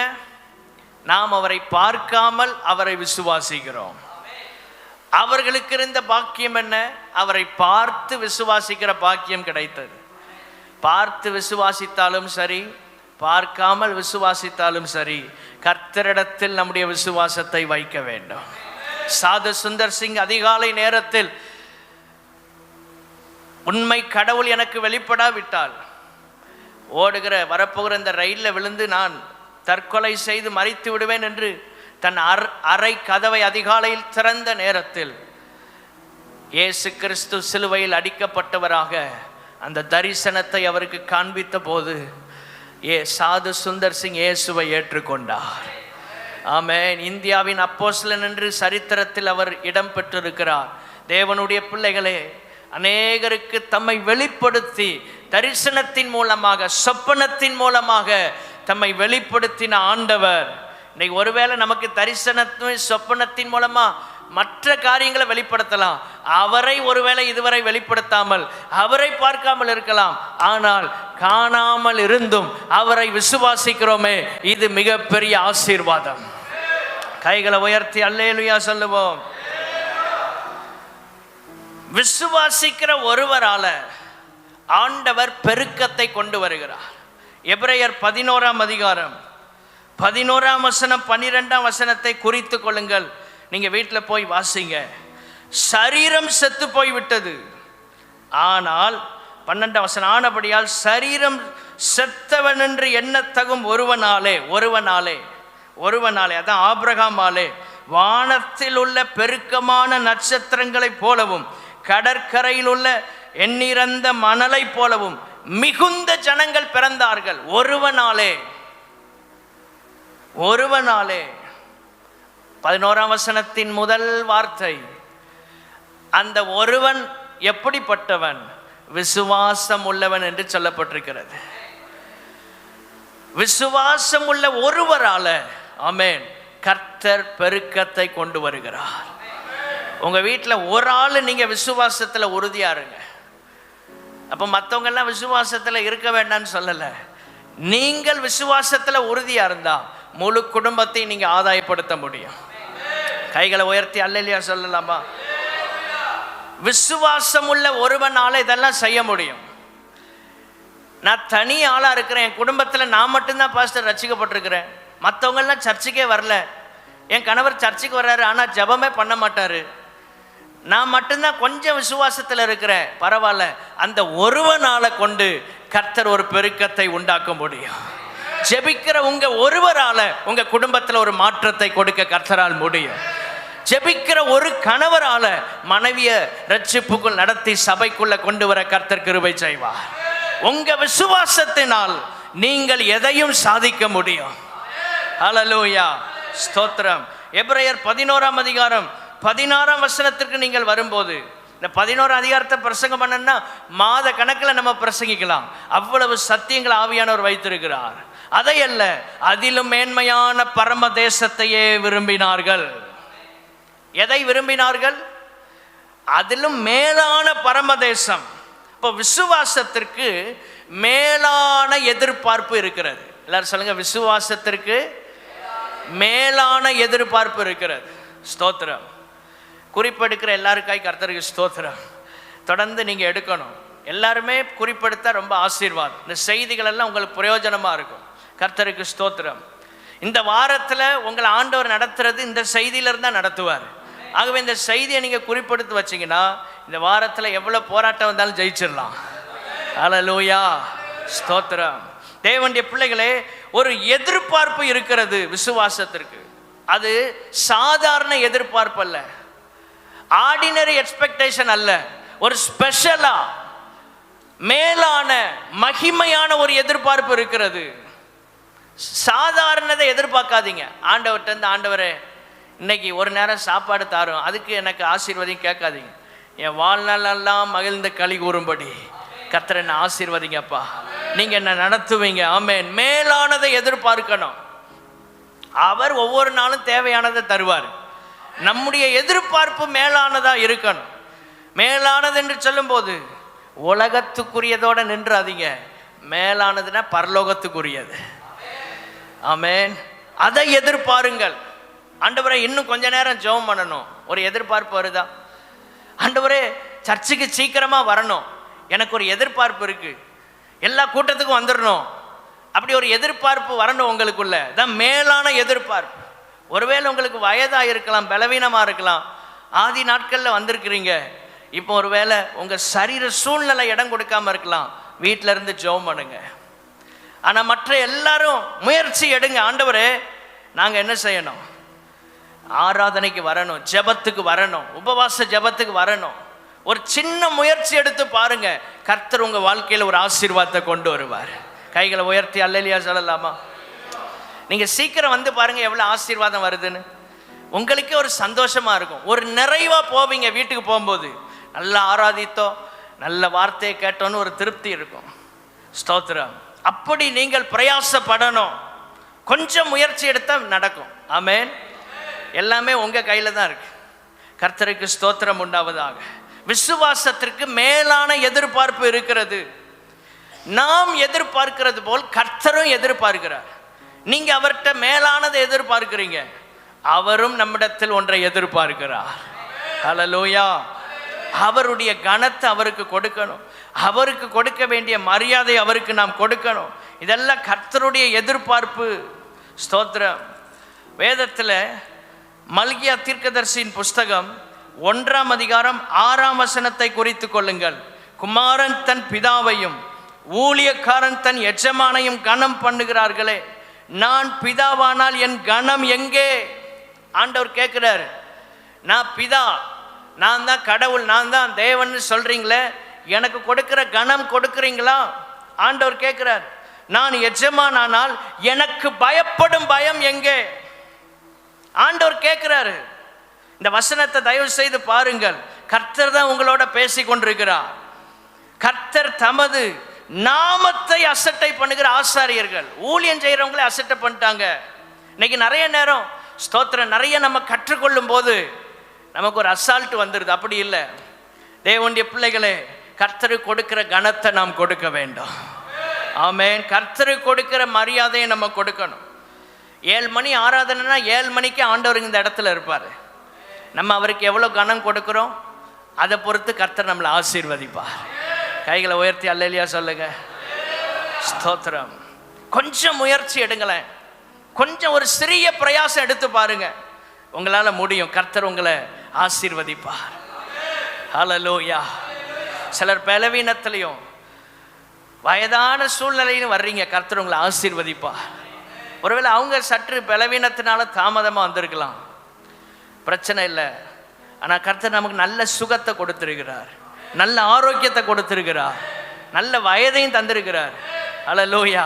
நாம் அவரை பார்க்காமல் அவரை விசுவாசிக்கிறோம். அவர்களுக்கு இருந்த பாக்கியம் என்ன? அவரை பார்த்து விசுவாசிக்கிற பாக்கியம் கிடைத்தது. பார்த்து விசுவாசித்தாலும் சரி, பார்க்காமல் விசுவாசித்தாலும் சரி, கர்த்தரிடத்தில் நம்முடைய விசுவாசத்தை வைக்க வேண்டும். சாது சுந்தர் சிங் அதிகாலை நேரத்தில் உண்மை கடவுள் எனக்கு வெளிப்படாவிட்டால் வரப்போகிற இந்த ரயிலில் விழுந்து நான் தற்கொலை செய்து மறித்து விடுவேன் என்று தன் அறை கதவை அதிகாலையில் திறந்த நேரத்தில் இயேசு கிறிஸ்து சிலுவையில் அடிக்கப்பட்டவராக அந்த தரிசனத்தை அவருக்கு காண்பித்த போது சாது சுந்தர் சிங் இயேசுவை ஏற்றுக்கொண்டார். ஆமென். இந்தியாவின் அப்போஸ்தலன் என்று சரித்திரத்தில் அவர் இடம் பெற்றிருக்கிறார். தேவனுடைய பிள்ளைகளே, அநேகருக்கு தம்மை வெளிப்படுத்தி தரிசனத்தின் மூலமாக, சொப்பனத்தின் மூலமாக தம்மை வெளிப்படுத்தின ஆண்டவர் இன்னைக்கு ஒருவேளை நமக்கு தரிசனத்தின் சொப்பனத்தின் மூலமா மற்ற காரியங்களை வெளிப்படுத்தலாம். அவரை ஒருவேளை இதுவரை வெளிப்படுத்தாமல், அவரை பார்க்காமல் இருக்கலாம். ஆனால் காணாமல் இருந்தும் அவரை விசுவாசிக்கிறோமே, இது மிகப்பெரிய ஆசீர்வாதம். கைகளை உயர்த்தி அல்லேலூயா சொல்லுவோம். விசுவாசிக்கிற ஒருவரால ஆண்டவர் பெருக்கத்தை கொண்டு வருகிறார். எபிரேயர் 11:11 12 குறித்து கொள்ளுங்கள். நீங்க வீட்டில் போய் வாசிங்க. சரீரம் செத்து போய் விட்டது, ஆனால் 12 ஆனபடியால் சரீரம் செத்தவன் என்று எண்ணத்தகும் ஒருவனாலே அதான் ஆபிரகாமாலே வானத்தில் உள்ள பெருக்கமான நட்சத்திரங்களைப் போலவும் கடற்கரையில் உள்ள எண்ணிறந்த மணலை போலவும் மிகுந்த ஜனங்கள் பிறந்தார்கள். ஒருவனாலே 11 முதல் வார்த்தை. அந்த ஒருவன் எப்படிப்பட்டவன்? விசுவாசம் உள்ளவன் என்று சொல்லப்பட்டிருக்கிறது. விசுவாசம் உள்ள ஒருவரால ஆமென் கர்த்தர் பெருக்கத்தை கொண்டு வருகிறார். உங்க வீட்டில் ஒரு ஆள் நீங்க விசுவாசத்துல உறுதியா இருங்க. அப்ப மற்றவங்க எல்லாம் விசுவாசத்துல இருக்க வேண்டாம்னு சொல்லல. நீங்கள் விசுவாசத்துல உறுதியா இருந்தா முழு குடும்பத்தை நீங்க ஆதாயப்படுத்த முடியும். கைகளை உயர்த்தி அல்லேலூயா சொல்லலாமா? விசுவாசம் உள்ள ஒருவனால இதெல்லாம் செய்ய முடியும். நான் தனி ஆளா இருக்கிறேன். என் குடும்பத்துல நான் மட்டும்தான் பாஸ்டர் ரட்சிக்கப்பட்டிருக்கிறேன். மற்றவங்க எல்லாம் சர்ச்சுக்கே வரல. என் கணவர் சர்ச்சுக்கு வர்றாரு, ஆனா ஜெபமே பண்ண மாட்டாரு. நான் மட்டும்தான் கொஞ்சம் விசுவாசத்தில் இருக்கிறேன். பரவாயில்ல, அந்த ஒருவனால கொண்டு கர்த்தர் ஒரு பெருக்கத்தை உண்டாக்க முடியும். ஜெபிக்கிற உங்க ஒருவரால உங்க குடும்பத்தில் ஒரு மாற்றத்தை கொடுக்க கர்த்தரால் முடியும். ஜெபிக்கிற ஒரு கணவரால மனைவிய ரட்சிப்புக்குள் நடத்தி சபைக்குள்ள கொண்டு வர கர்த்தர் கிருபை செய்வார். உங்க விசுவாசத்தினால் நீங்கள் எதையும் சாதிக்க முடியும். ஹல்லேலூயா, ஸ்தோத்திரம். எபிரேயர் 11:16 நீங்கள் வரும்போது இந்த 11 அதிகாரத்தை பிரசங்கம் பண்ணா மாத கணக்கில் நம்ம பிரசங்கிக்கலாம். அவ்வளவு சத்தியங்கள் ஆவியானவர் வைத்திருக்கிறார். அதை அல்ல, அதிலும் மேன்மையான பரம தேசத்தையே விரும்பினார்கள். எதை விரும்பினார்கள்? அதிலும் மேலான பரமதேசம். இப்போ விசுவாசத்திற்கு மேலான எதிர்பார்ப்பு இருக்கிறது. எல்லாரும் சொல்லுங்க, விசுவாசத்திற்கு மேலான எதிர்பார்ப்பு இருக்கிறது. ஸ்தோத்திரம். குறிப்பெடுக்கிற எல்லாருக்காய் கர்த்தருக்கு ஸ்தோத்திரம். தொடர்ந்து நீங்கள் எடுக்கணும். எல்லாருமே குறிப்பெடுத்தா ரொம்ப ஆசீர்வாதம். இந்த செய்திகள் எல்லாம் உங்களுக்கு பிரயோஜனமாக இருக்கும். கர்த்தருக்கு ஸ்தோத்திரம். இந்த வாரத்தில் உங்களை ஆண்டவர் நடத்துறது இந்த செய்தியிலிருந்து தான் நடத்துவார். ஆகவே இந்த செய்தியை நீங்கள் குறிப்பெடுத்து வச்சிங்கன்னா இந்த வாரத்தில் எவ்வளோ போராட்டம் வந்தாலும் ஜெயிச்சிடலாம். ஹல்லேலூயா, ஸ்தோத்திரம். தேவனுடைய பிள்ளைகளே, ஒரு எதிர்பார்ப்பு இருக்கிறது விசுவாசத்திற்கு. அது சாதாரண எதிர்பார்ப்பு அல்ல, ஆர்டினரி எக்ஸ்பெக்டேஷன் அல்ல, ஒரு ஸ்பெஷலா மேலான மகிமையான ஒரு எதிர்பார்ப்பு இருக்கிறது. சாதாரணதை எதிர்பார்க்காதீங்க. ஆண்டவர்கிட்ட, ஆண்டவரே இன்னைக்கு ஒரு நேரம் சாப்பாடு தாரும், அதுக்கு எனக்கு ஆசீர்வாதம் கேட்காதீங்க. என் வாழ்நாளெல்லாம் மகிழ்ந்து களி கூறும்படி கர்த்தர் என்ன ஆசீர்வதிங்கப்பா, நீங்க என்ன நடத்துவீங்க. ஆமென். மேலானதை எதிர்பார்க்கணும். அவர் ஒவ்வொரு நாளும் தேவையானதை தருவார். நம்முடைய எதிர்பார்ப்பு மேலானதா இருக்கணும். மேலானது என்று சொல்லும் போது உலகத்துக்குரியதோட நின்றாதீங்க. மேலானதுன்னா பரலோகத்துக்குரியது. ஆமென். அதை எதிர்பாருங்கள். ஆண்டவரே இன்னும் கொஞ்ச நேரம் ஜெபம் பண்ணணும், ஒரு எதிர்பார்ப்பு வருதா? ஆண்டவரே சர்ச்சுக்கு சீக்கிரமா வரணும், எனக்கு ஒரு எதிர்பார்ப்பு இருக்கு, எல்லா கூட்டத்துக்கும் வந்துடணும், அப்படி ஒரு எதிர்பார்ப்பு வரணும் உங்களுக்குள்ள. தான் மேலான எதிர்பார்ப்பு. ஒருவேளை உங்களுக்கு வயதாக இருக்கலாம், பலவீனமாக இருக்கலாம், ஆதி நாட்களில் வந்திருக்கிறீங்க. இப்போ ஒருவேளை உங்கள் சரீர சூழ்நிலை இடம் கொடுக்காம இருக்கலாம். வீட்டில இருந்து ஜெபம் பண்ணுங்க. ஆனால் மற்ற எல்லாரும் முயற்சி எடுங்க. ஆண்டவரே நாங்கள் என்ன செய்யணும்? ஆராதனைக்கு வரணும், ஜெபத்துக்கு வரணும், உபவாச ஜெபத்துக்கு வரணும். ஒரு சின்ன முயற்சி எடுத்து பாருங்க, கர்த்தர் உங்கள் வாழ்க்கையில் ஒரு ஆசீர்வாதத்தை கொண்டு வருவார். கைகளை உயர்த்தி அல்லேலூயா சொல்லலாமா? நீங்கள் சீக்கிரம் வந்து பாருங்கள் எவ்வளோ ஆசீர்வாதம் வருதுன்னு. உங்களுக்கே ஒரு சந்தோஷமாக இருக்கும், ஒரு நிறைவாக போவீங்க. வீட்டுக்கு போகும்போது நல்லா ஆராதித்தோம், நல்ல வார்த்தையை கேட்டோன்னு ஒரு திருப்தி இருக்கும். ஸ்தோத்திரம். அப்படி நீங்கள் பிரயாசப்படணும். கொஞ்சம் முயற்சி எடுத்தால் நடக்கும். ஆமென். எல்லாமே உங்கள் கையில் தான் இருக்கு. கர்த்தருக்கு ஸ்தோத்திரம் உண்டாவதாக. விசுவாசத்திற்கு மேலான எதிர்பார்ப்பு இருக்கிறது. நாம் எதிர்பார்க்கிறது போல் கர்த்தரும் எதிர்பார்க்கிறார். நீங்க அவர்கிட்ட மேலானதை எதிர்பார்க்கிறீங்க, அவரும் நம்மிடத்தில் ஒன்றை எதிர்பார்க்கிறார். ஹல்லேலூயா. அவருடைய கனத்தை அவருக்கு கொடுக்கணும், அவருக்கு கொடுக்க வேண்டிய மரியாதை அவருக்கு நாம் கொடுக்கணும். இதெல்லாம் கர்த்தருடைய எதிர்பார்ப்பு. ஸ்தோத்திரம். வேதத்தில் மல்கியா தீர்க்கதரிசியின் புஸ்தகம் 1ஆம் அதிகாரம் 6ஆம் வசனத்தை குறித்து கொள்ளுங்கள். குமாரன் தன் பிதாவையும் ஊழியக்காரன் தன் எஜமானையும் கனம் பண்ணுகிறார்களே, நான் பிதாவானால் என் கனம் எங்கே? ஆண்டவர் கேட்கிறார். நான் பிதா, நான் தான் கடவுள், நான் தான் தேவன் சொல்றீங்களே, எனக்கு கொடுக்கிற கனம் கொடுக்குறீங்களா? ஆண்டவர் கேட்கிறார். நான் எஜமானால் எனக்கு பயப்படும் பயம் எங்கே? ஆண்டவர் கேட்கிறாரு. இந்த வசனத்தை தயவு செய்து பாருங்கள். கர்த்தர் தான் உங்களோட பேசி கொண்டிருக்கிறார். கர்த்தர் தமது நாமத்தை அசட்டை பண்ணுகிற ஆசாரியர்கள், ஊழியம் செய்யறவங்களே அசட்டை பண்ணிட்டாங்க. இன்னைக்கு நிறைய நேரம் ஸ்தோத்திரம், நிறைய நம்ம கற்றுக்கொள்ளும் போது நமக்கு ஒரு அசால்ட் வந்துடுது. அப்படி இல்லை. தேவனுடைய பிள்ளைகளே, கர்த்தருக்கு கொடுக்கிற கனத்தை நாம் கொடுக்க வேண்டும். ஆமென். கர்த்தருக்கு கொடுக்கிற மரியாதையை நம்ம கொடுக்கணும். 7 மணி ஆராதனைனா 7 மணிக்கு ஆண்டவர் இந்த இடத்துல இருப்பார். நம்ம அவருக்கு எவ்வளோ கனம் கொடுக்குறோம் அதை பொறுத்து கர்த்தர் நம்மளை ஆசீர்வதிப்பார். கைகளை உயர்த்தி அல்லேலூயா சொல்லுங்க. ஸ்தோத்திரம். கொஞ்சம் முயற்சி எடுங்களேன், கொஞ்சம் ஒரு சிறிய பிரயாசம் எடுத்து பாருங்க, உங்களால் முடியும். கர்த்தர் உங்களை ஆசீர்வதிப்பார். ஹல்லேலூயா. சிலர் பலவீனத்திலையும் வயதான சூழ்நிலையிலும் வர்றீங்க, கர்த்தர் உங்களை ஆசீர்வதிப்பார். ஒருவேளை அவங்க சற்று பலவீனத்தினால தாமதமாக வந்திருக்கலாம், பிரச்சனை இல்லை. ஆனால் கர்த்தர் நமக்கு நல்ல சுகத்தை கொடுத்திருக்கிறார், நல்ல ஆரோக்கியத்தை கொடுத்திருக்கிறார், நல்ல வயதையும் தந்திருக்கிறார். ஹல்லேலூயா.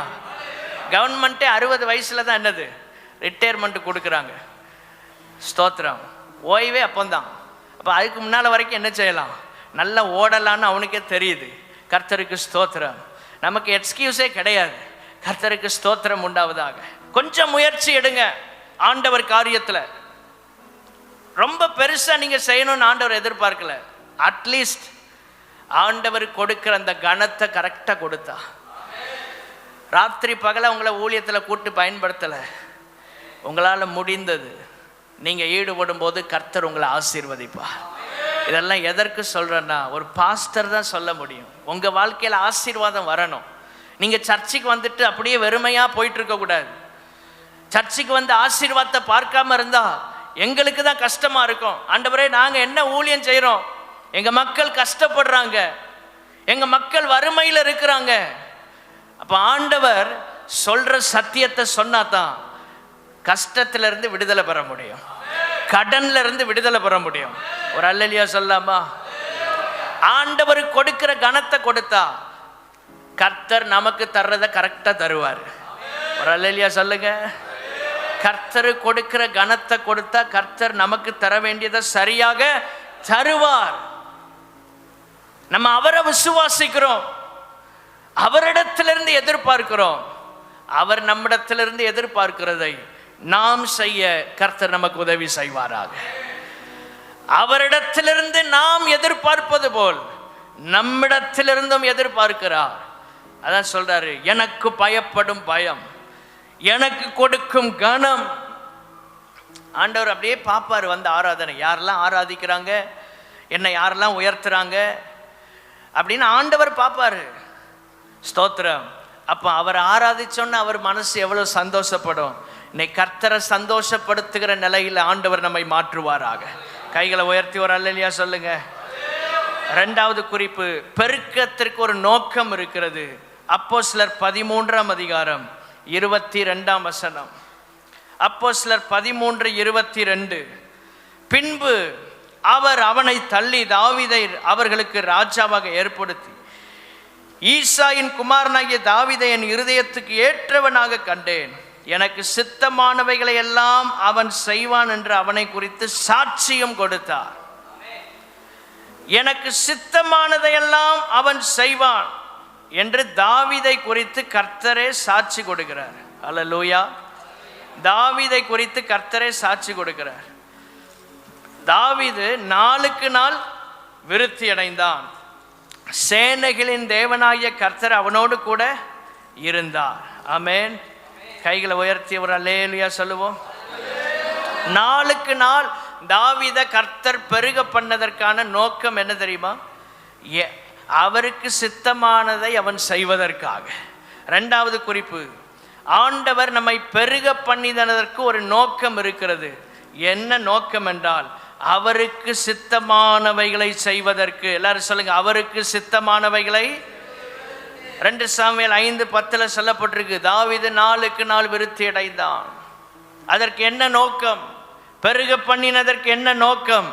கவர்மெண்ட்டே 60 வயசில் தான் என்னது ரிட்டையர்மெண்ட் கொடுக்குறாங்க. ஸ்தோத்திரம். ஓய்வே அப்போந்தான். அப்போ அதுக்கு முன்னால் வரைக்கும் என்ன செய்யலாம்? நல்லா ஓடலான்னு அவனுக்கே தெரியுது. கர்த்தருக்கு ஸ்தோத்திரம். நமக்கு எக்ஸ்கியூஸே கிடையாது. கர்த்தருக்கு ஸ்தோத்திரம் உண்டாவதாக. கொஞ்சம் முயற்சி எடுங்க ஆண்டவர் காரியத்தில். ரொம்ப பெருசாக நீங்கள் செய்யணும்னு ஆண்டவர் எதிர்பார்க்கல. அட்லீஸ்ட் ஆண்டவர் கொடுக்குற அந்த கனத்தை கரெக்டாக கொடுத்தா. ராத்திரி பகல உங்களை ஊழியத்தில் கூட்டு பயன்படுத்தலை. உங்களால் முடிந்தது நீங்கள் ஈடுபடும் போது கர்த்தர் உங்களை ஆசீர்வதிப்பார். இதெல்லாம் எதற்கு சொல்கிறேன்னா, ஒரு பாஸ்டர் தான் சொல்ல முடியும். உங்கள் வாழ்க்கையில் ஆசீர்வாதம் வரணும். நீங்கள் சர்ச்சுக்கு வந்துட்டு அப்படியே வெறுமையாக போயிட்டு இருக்கக்கூடாது. சர்ச்சுக்கு வந்து ஆசீர்வாதத்தை பார்க்காம இருந்தால் எங்களுக்கு தான் கஷ்டமாக இருக்கும். ஆண்டவரே, நாங்கள் என்ன ஊழியம் செய்கிறோம், எங்கள் மக்கள் கஷ்டப்படுறாங்க, எங்கள் மக்கள் வறுமையில் இருக்கிறாங்க. அப்போ ஆண்டவர் சொல்கிற சத்தியத்தை சொன்னா தான் கஷ்டத்திலிருந்து விடுதலை பெற முடியும், கடன்ல இருந்து விடுதலை பெற முடியும். ஒரு அல்லேலூயா சொல்லாமா? ஆண்டவர் கொடுக்கிற கனத்தை கொடுத்தா கர்த்தர் நமக்கு தர்றதை கரெக்டா தருவார். ஒரு அல்லேலூயா சொல்லுங்க. கர்த்தர் கொடுக்கிற கனத்தை கொடுத்தா கர்த்தர் நமக்கு தர வேண்டியதை சரியாக தருவார். நம்ம அவரை விசுவாசிக்கிறோம், அவரிடத்திலிருந்து எதிர்பார்க்கிறோம். அவர் நம்மிடத்திலிருந்து எதிர்பார்க்கிறதை நாம் செய்ய கர்த்தர் நமக்கு உதவி செய்வாராக. அவரிடத்திலிருந்து நாம் எதிர்பார்ப்பது போல் நம்மிடத்திலிருந்தும் எதிர்பார்க்கிறார். அதான் சொல்றாரு, எனக்கு பயப்படும் பயம், எனக்கு கொடுக்கும் கனம். ஆண்டவர் அப்படியே பார்ப்பார் வந்து ஆராதனை, யாரெல்லாம் ஆராதிக்கிறாங்க, என்னை யாரெல்லாம் உயர்த்துறாங்க அப்படின்னு ஆண்டவர் பார்ப்பாரு. ஸ்தோத்திரம். அப்போ அவர் ஆராதிச்சோன்னு அவர் மனசு எவ்வளோ சந்தோஷப்படும். இன்னைக்கு கர்த்தரை சந்தோஷப்படுத்துகிற நிலையில் ஆண்டவர் நம்மை மாற்றுவாராக. கைகளை உயர்த்தி ஒரு அல்லேலூயா சொல்லுங்க. இரண்டாவது குறிப்பு, பெருக்கத்திற்கு ஒரு நோக்கம் இருக்கிறது. அப்போஸ்தலர் 13ஆம் அதிகாரம் 22ஆம் வசனம். அப்போஸ்தலர் 13:22. பின்பு அவர் அவனை தள்ளி தாவீதை அவர்களுக்கு ராஜாவாக ஏற்படுத்தி, ஈசாயின் குமாரனாகிய தாவீதை என் இருதயத்துக்கு ஏற்றவனாக கண்டேன், எனக்கு சித்தமானவைகளை எல்லாம் அவன் செய்வான் என்று அவனை குறித்து சாட்சியம் கொடுத்தார். எனக்கு சித்தமானதையெல்லாம் அவன் செய்வான் என்று தாவீதை குறித்து கர்த்தரே சாட்சி கொடுக்கிறார். அல்லேலூயா. தாவீதை குறித்து கர்த்தரே சாட்சி கொடுக்கிறார். தாவீது நாளுக்கு நாள் விருத்தி அடைந்தான். சேனைகளின் தேவனாகிய கர்த்தர் அவனோடு கூட இருந்தார். ஆமென். கைகளை உயர்த்தி ஒரு அல்லேலூயா சொல்லுவோம். நாளுக்கு நாள் தாவீதை கர்த்தர் பெருக பண்ணதற்கான நோக்கம் என்ன தெரியுமா? அவருக்கு சித்தமானதை அவன் செய்வதற்காக. இரண்டாவது குறிப்பு, ஆண்டவர் நம்மை பெருக பண்ணினதற்கு ஒரு நோக்கம் இருக்கிறது. என்ன நோக்கம் என்றால், அவருக்கு சித்தமானவைகளை செய்வதற்கு. எல்லாரும் சொல்லுங்க, அவருக்கு சித்தமானவைகளை. 2 சாமுவேல் 5:10 சொல்லப்பட்டிருக்கு, தாவீது நாளுக்கு நாள் விருத்தி அடைந்தான். அதற்கு என்ன நோக்கம்? பெருக பண்ணினதற்கு என்ன நோக்கம்?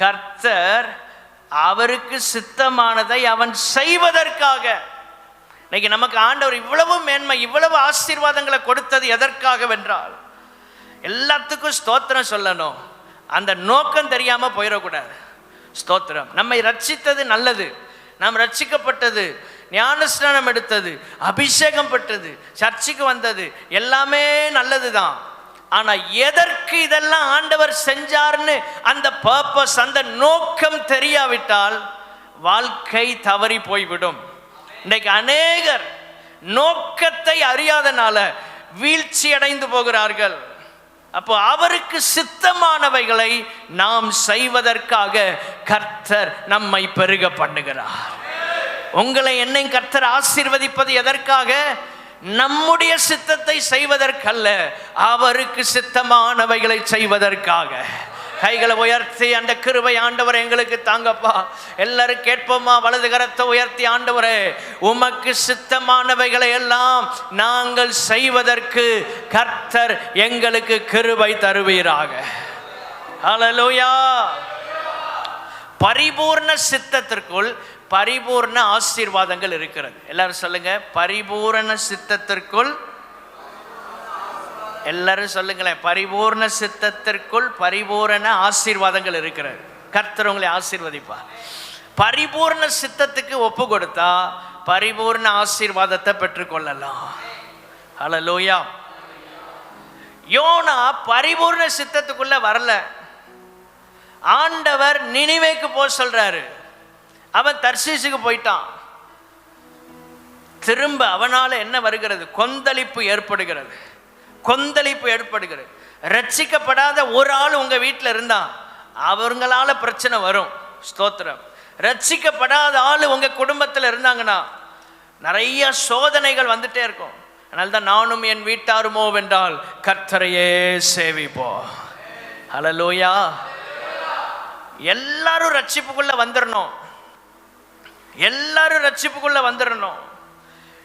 கர்த்தர் அவருக்கு சித்தமானதை அவன் செய்வதற்காக. இன்னைக்கு நமக்கு ஆண்டவர் இவ்வளவு மேன்மை, இவ்வளவு ஆசீர்வாதங்களை கொடுத்தது எதற்காக வென்றால், எல்லாத்துக்கும் ஸ்தோத்திரம் சொல்லணும். அந்த நோக்கம் தெரியாம போயிடக்கூடாது. ஸ்தோத்திரம். நம்மை ரட்சித்தது நல்லது, நாம் ரட்சிக்கப்பட்டது, ஞானஸ்நானம் எடுத்தது, அபிஷேகம் பெற்றது, சர்ச்சுக்கு வந்தது, எல்லாமே நல்லது தான். ஆனா எதற்கு இதெல்லாம் ஆண்டவர் செஞ்சார்னு அந்த பர்பஸ், அந்த நோக்கம் தெரியாவிட்டால் வாழ்க்கை தவறி போய்விடும். இன்னைக்கு அநேகர் நோக்கத்தை அறியாதனால வீழ்ச்சி அடைந்து போகிறார்கள். அப்போ அவருக்கு சித்தமானவைகளை நாம் செய்வதற்காக கர்த்தர் நம்மை பெருக பண்ணுகிறார். உங்களை என்னை கர்த்தர் ஆசீர்வதிப்பது எதற்காக? நம்முடைய சித்தத்தை செய்வதற்கல்ல, அவருக்கு சித்தமானவைகளை செய்வதற்காக. கைகளை உயர்த்தி அந்த கிருபை ஆண்டவரை எங்களுக்கு தாங்கப்பா. எல்லாரும் கேட்போமா? வலது கரத்தை உயர்த்தி, ஆண்டவரே உமக்கு சித்தமானவைகளை எல்லாம் நாங்கள் செய்வதற்கு கர்த்தர் எங்களுக்கு கிருபை தருவீராக. ஹல்லேலூயா. பரிபூர்ண சித்தத்திற்குள் பரிபூர்ண ஆசீர்வாதங்கள் இருக்கிறது. எல்லாரும் சொல்லுங்க, பரிபூர்ண சித்தத்திற்குள். எல்லாரும் சொல்லுங்களேன், பரிபூர்ண சித்தத்திற்குள் பரிபூர்ண ஆசீர்வாதங்கள் இருக்கிறது. கர்த்தர் உங்களை ஆசீர்வதிப்பார். பரிபூர்ண சித்தத்துக்கு ஒப்பு கொடுத்தா பரிபூர்ண ஆசீர்வாதத்தை பெற்றுக்கொள்ளலாம். ஹல்லேலூயா. யோனா பரிபூர்ண சித்தத்துக்குள்ள வரல. ஆண்டவர் நினிவேக்கு போக சொல்றாரு. அவன் தர்சீசுக்கு போயிட்டான். திரும்ப அவனால என்ன வருகிறது? கொந்தளிப்பு ஏற்படுகிறது. கொந்தளிப்பு ஏற்படுகிறது. ரட்சிக்கப்படாத ஒரு ஆள் உங்க வீட்டில் இருந்தா அவங்களால பிரச்சனை வரும். ஸ்தோத்திரம். ரட்சிக்கப்படாத ஆள் உங்க குடும்பத்தில் இருந்தாங்கன்னா நிறைய சோதனைகள் வந்துட்டே இருக்கும். அதனால்தான் நானும் என் வீட்டாருமோ வென்றால் கர்த்தரையே சேவிப்போம். ஹல்லேலூயா. எல்லாரும் ரட்சிப்புக்குள்ள வந்துடணும். எல்லாரும் ரட்சிப்புக்குள்ள வந்துடணும்.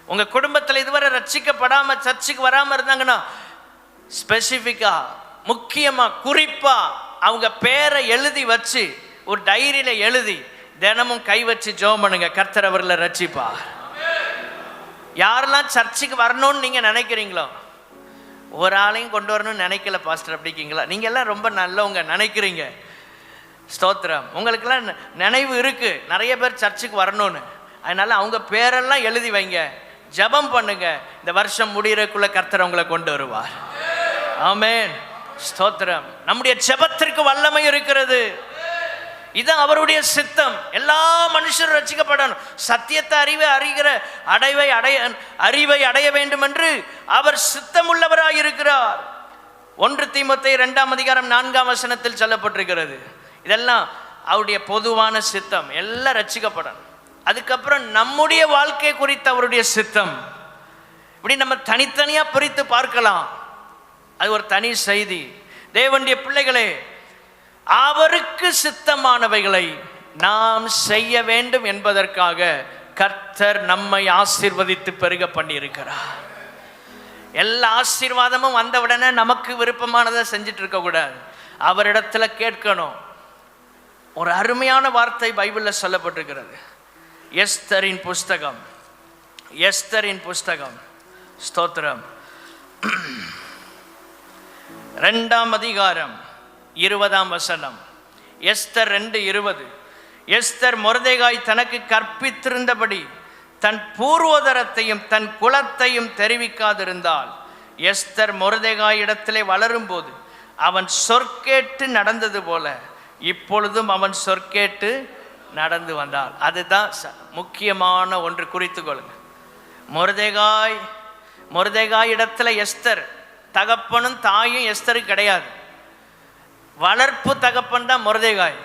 உங்க குடும்பத்தில் இதுவரை ரட்சிக்கப்படாம சர்ச்சுக்கு வராம இருந்தாங்கன்னா ஸ்பெசிஃபிக்கா, முக்கியமா, குறிப்பா அவங்க பேரை எழுதி வச்சு ஒரு டைரியில எழுதி தினமும் கை வச்சு ஜெபம் பண்ணுங்க. கர்த்தர் அவர்களை ரட்சிப்பார். யாரெல்லாம் சர்ச்சுக்கு வரணும்னு நீங்க நினைக்கிறீங்களோ, ஒரு ஆளையும் கொண்டு வரணும்னு நினைக்கல பாஸ்டர் அப்படிக்கீங்களா? நீங்க எல்லாம் ரொம்ப நல்லவங்க நினைக்கிறீங்க. ஸ்தோத்திரம். உங்களுக்கெல்லாம் நினைவு இருக்கு நிறைய பேர் சர்ச்சுக்கு வரணும்னு. அதனால அவங்க பேரெல்லாம் எழுதி வைங்க, ஜெபம் பண்ணுங்க. இந்த வருஷம் முடியறதுக்குள்ள கர்த்தர் உங்களை கொண்டு வருவார். ஆமென். ஸ்தோத்திரம். நம்முடைய ஜெபத்திற்கு வல்லமை இருக்கிறது. இதுதான் அவருடைய சித்தம். எல்லா மனுஷரும் ரட்சிக்கப்படணும். சத்தியத்தை அறிவை அடைய வேண்டும் என்று அவர் சித்தமுள்ளவராய் இருக்கிறார். 1 தீமோத்தேயு 2:4 சொல்லப்பட்டிருக்கிறது. இதெல்லாம் அவருடைய பொதுவான சித்தம். எல்லாம் ரட்சிக்கப்படணும். அதுக்கப்புறம் நம்முடைய வாழ்க்கை குறித்த அவருடைய சித்தம். இப்படி நம்ம தனித்தனியா பிரித்து பார்க்கலாம். அது ஒரு தனி செய்தி. தேவனுடைய பிள்ளைகளே, அவருக்கு சித்தமானவைகளை நாம் செய்ய வேண்டும் என்பதற்காக கர்த்தர் நம்மை ஆசீர்வதித்து பெருக பண்ணியிருக்கிறார். எல்லா ஆசீர்வாதமும் வந்தவுடனே நமக்கு விருப்பமானதை செஞ்சுட்டு இருக்க கூடாது. அவரிடத்துல கேட்கணும். ஒரு அருமையான வார்த்தை பைபிளில் சொல்லப்பட்டிருக்கிறது. எஸ்தரின் புஸ்தகம் ஸ்தோத்திரம் 2:20. எஸ்தர் 2:20. எஸ்தர் மொர்தெகாய் தனக்கு கற்பித்திருந்தபடி தன் பூர்வோதரத்தையும் தன் குலத்தையும் தெரிவிக்காதிருந்தால், எஸ்தர் மொர்தெகாய் இடத்திலே வளரும்போது அவன் சொற்கேட்டு நடந்தது போல இப்பொழுதும் அவன் சொற்கேட்டு நடந்து வந்தாள். அதுதான் முக்கியமான ஒன்று. குறித்து கொள்ளுங்க. மொர்தெகாய் இடத்துல எஸ்தர் தகப்பனும் தாயும் எஸ்தருக்கு கிடையாது. வளர்ப்பு தகப்பன் தான் மொர்தெகாய்.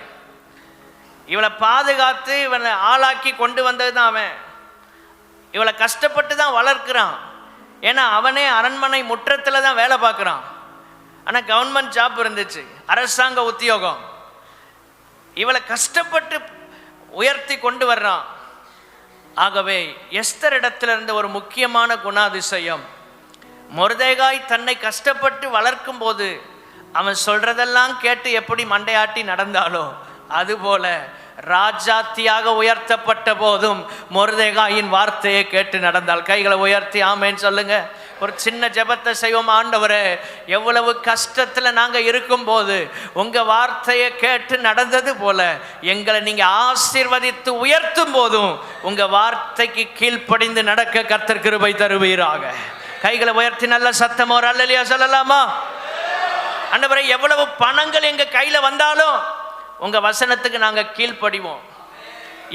இவளை பாதுகாத்து இவனை ஆளாக்கி கொண்டு வந்தது தான் அவன். இவளை கஷ்டப்பட்டு தான் வளர்க்கிறான். ஏன்னா அவனே அரண்மனை முற்றத்தில் தான் வேலை பார்க்குறான். ஆனால் கவர்மெண்ட் ஜாப் இருந்துச்சு, அரசாங்க உத்தியோகம். இவளை கஷ்டப்பட்டு உயர்த்தி கொண்டு வர்றான். ஆகவே எஸ்தர் இடத்துல இருந்த ஒரு முக்கியமான குணாதிசயம், மொர்தெகாய் தன்னை கஷ்டப்பட்டு வளர்க்கும் போது அவன் சொல்றதெல்லாம் கேட்டு எப்படி மண்டையாட்டி நடந்தாலோ அதுபோல ராஜாத்தியாக உயர்த்தப்பட்ட போதும் மொர்தெகாயின் வார்த்தையை கேட்டு நடந்தாள். கைகளை உயர்த்தி ஆமேன்னு சொல்லுங்க. ஒரு சின்ன ஜெபத்தை செய்வோம். ஆண்டவரே, எவ்வளவு கஷ்டத்தில் நாங்கள் இருக்கும்போது உங்கள் வார்த்தையை கேட்டு நடந்தது போல எங்களை நீங்கள் ஆசீர்வதித்து உயர்த்தும் போதும் உங்கள் வார்த்தைக்கு கீழ்ப்படிந்து நடக்க கர்த்தர் கிருபை தருவீராக. கைகளை உயர்த்தி நல்ல சத்தமா ஒரு அல்லேலூயா சொல்லலாமா? ஆண்டவரே, எவ்வளவு பணங்கள் எங்கள் கையில் வந்தாலும் உங்கள் வசனத்துக்கு நாங்கள் கீழ்ப்படிவோம்.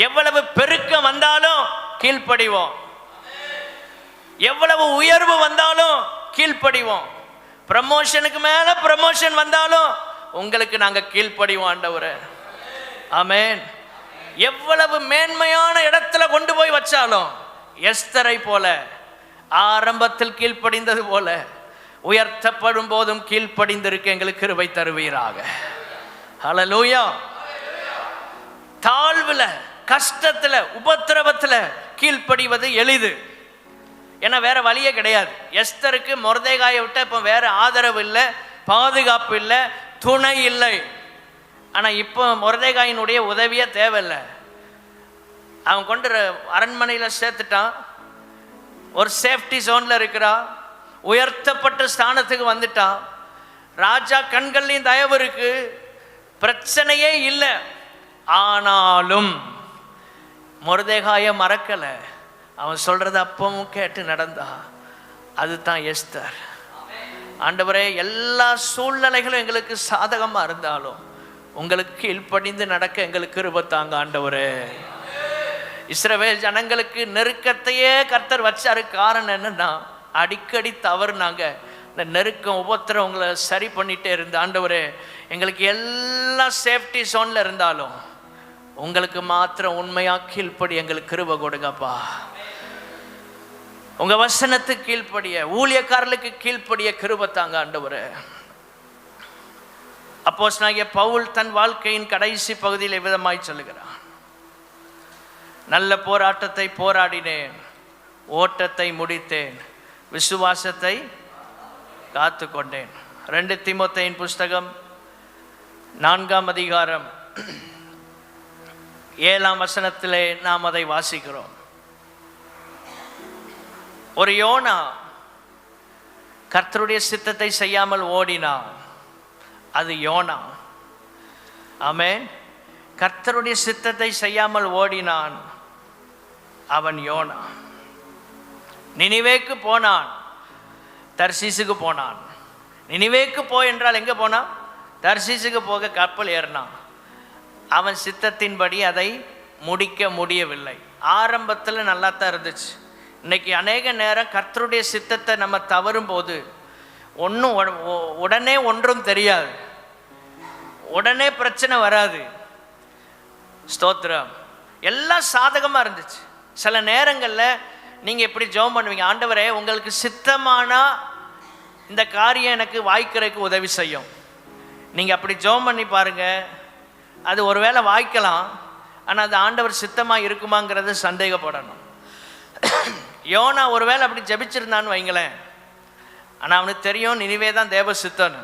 எவ்வளவு பெருக்கம் வந்தாலும் கீழ்ப்படிவோம். எவ்வளவு உயர்வு வந்தாலும் கீழ்ப்படிவோம். ப்ரமோஷனுக்கு மேல ப்ரமோஷன் வந்தாலும் உங்களுக்கு நாங்க கீழ்ப்படிவோம் ஆண்டவரே. ஆமென். எவ்வளவு மேன்மையான இடத்துல கொண்டு போய் வச்சாலும் எஸ்தரை போல ஆரம்பத்தில் கீழ்ப்படிந்தது போல உயர்த்தப்படும் போதும் கீழ்ப்படிந்திருக்க எங்களுக்கு கிருபை தருவீராக. ஹல்லேலூயா. தாழ்வுல, கஷ்டத்துல, உபத்திரவத்துல கீழ்ப்படிவது எளிது. ஏன்னா வேற வழியே கிடையாது. எஸ்தருக்கு மொர்தெகாயை விட்ட இப்போ வேற ஆதரவு இல்லை, பாதுகாப்பு இல்லை, துணை இல்லை. ஆனால் இப்போ மொர்தெகாயினுடைய உதவியே தேவையில்லை. அவன் கொண்டு அரண்மனையில் சேர்த்துட்டான். ஒரு சேஃப்டி ஜோனில் இருக்கிறா. உயர்த்தப்பட்ட ஸ்தானத்துக்கு வந்துட்டான். ராஜா கண்கள்லையும் தயவு இருக்கு, பிரச்சனையே இல்லை. ஆனாலும் மொர்தெகாயை மறக்கலை, அவன் சொல்கிறத அப்பவும் கேட்டு நடந்தா. அதுதான் எஸ்தர். ஆண்டவரே, எல்லா சூழ்நிலைகளும் எங்களுக்கு சாதகமாக இருந்தாலும் உங்களுக்கு கீழ்ப்படிந்து நடக்க எங்களுக்கு கிருபை தாங்க ஆண்டவரே. இஸ்ரவேல் ஜனங்களுக்கு நெருக்கத்தையே கர்த்தர் வச்சாரு. காரணம் என்னன்னா, அடிக்கடி தவறுனாங்க. இந்த நெருக்கம் உபத்திரம் உங்களை சரி பண்ணிகிட்டே இருந்த ஆண்டவரே, எங்களுக்கு எல்லாம் சேஃப்டி ஜோனில் இருந்தாலும் உங்களுக்கு மாத்திரம் உண்மையாக கீழ்ப்படி எங்களுக்கு கிருபை கொடுங்கப்பா. உங்கள் வசனத்துக்கு கீழ்ப்படிய, ஊழியக்காரர்களுக்கு கீழ்ப்படிய கிருபை தாங்க ஆண்டவரே. அப்போஸ்தலனாகிய பவுல் தன் வாழ்க்கையின் கடைசி பகுதியில் விதமாய் சொல்லுகிறான், நல்ல போராட்டத்தை போராடினேன், ஓட்டத்தை முடித்தேன், விசுவாசத்தை காத்து கொண்டேன். 2 தீமோத்தேயின் புஸ்தகம் 4ஆம் அதிகாரம் 7ஆம் வசனத்திலே நாம் அதை வாசிக்கிறோம். ஒரு யோனா கர்த்தருடைய சித்தத்தை செய்யாமல் ஓடினான், அது யோனா. ஆமென். கர்த்தருடைய சித்தத்தை செய்யாமல் ஓடினான், அவன் யோனா. நினிவேக்கு போனான், தர்சீசுக்கு போனான். நினிவேக்கு போய் என்றால் எங்கே போனான்? தர்சீசுக்கு போக கப்பல் ஏறினான். அவன் சித்தத்தின்படி அதை முடிக்க முடியவில்லை. ஆரம்பத்தில் நல்லா தான் இருந்துச்சு. இன்னைக்கு அநேக நேரம் கர்த்தருடைய சித்தத்தை நம்ம தவறும் போது உடனே ஒன்றும் தெரியாது, உடனே பிரச்சனை வராது. ஸ்தோத்திரம். எல்லாம் சாதகமாக இருந்துச்சு. சில நேரங்களில் நீங்கள் எப்படி ஜெபம் பண்ணுவீங்க, ஆண்டவரே உங்களுக்கு சித்தமானா இந்த காரியம் எனக்கு வாய்க்கிறதுக்கு உதவி செய்யும். நீங்கள் அப்படி ஜெபம் பண்ணி பாருங்கள், அது ஒருவேளை வாய்க்கலாம், ஆனால் அது ஆண்டவர் சித்தமாக இருக்குமாங்கிறத சந்தேகப்படணும். யோனா ஒருவேளை அப்படி ஜபிச்சிருந்தான்னு வைங்களேன், ஆனால் அவனுக்கு தெரியும் நினிவே தான் தேவ சித்தன்னு.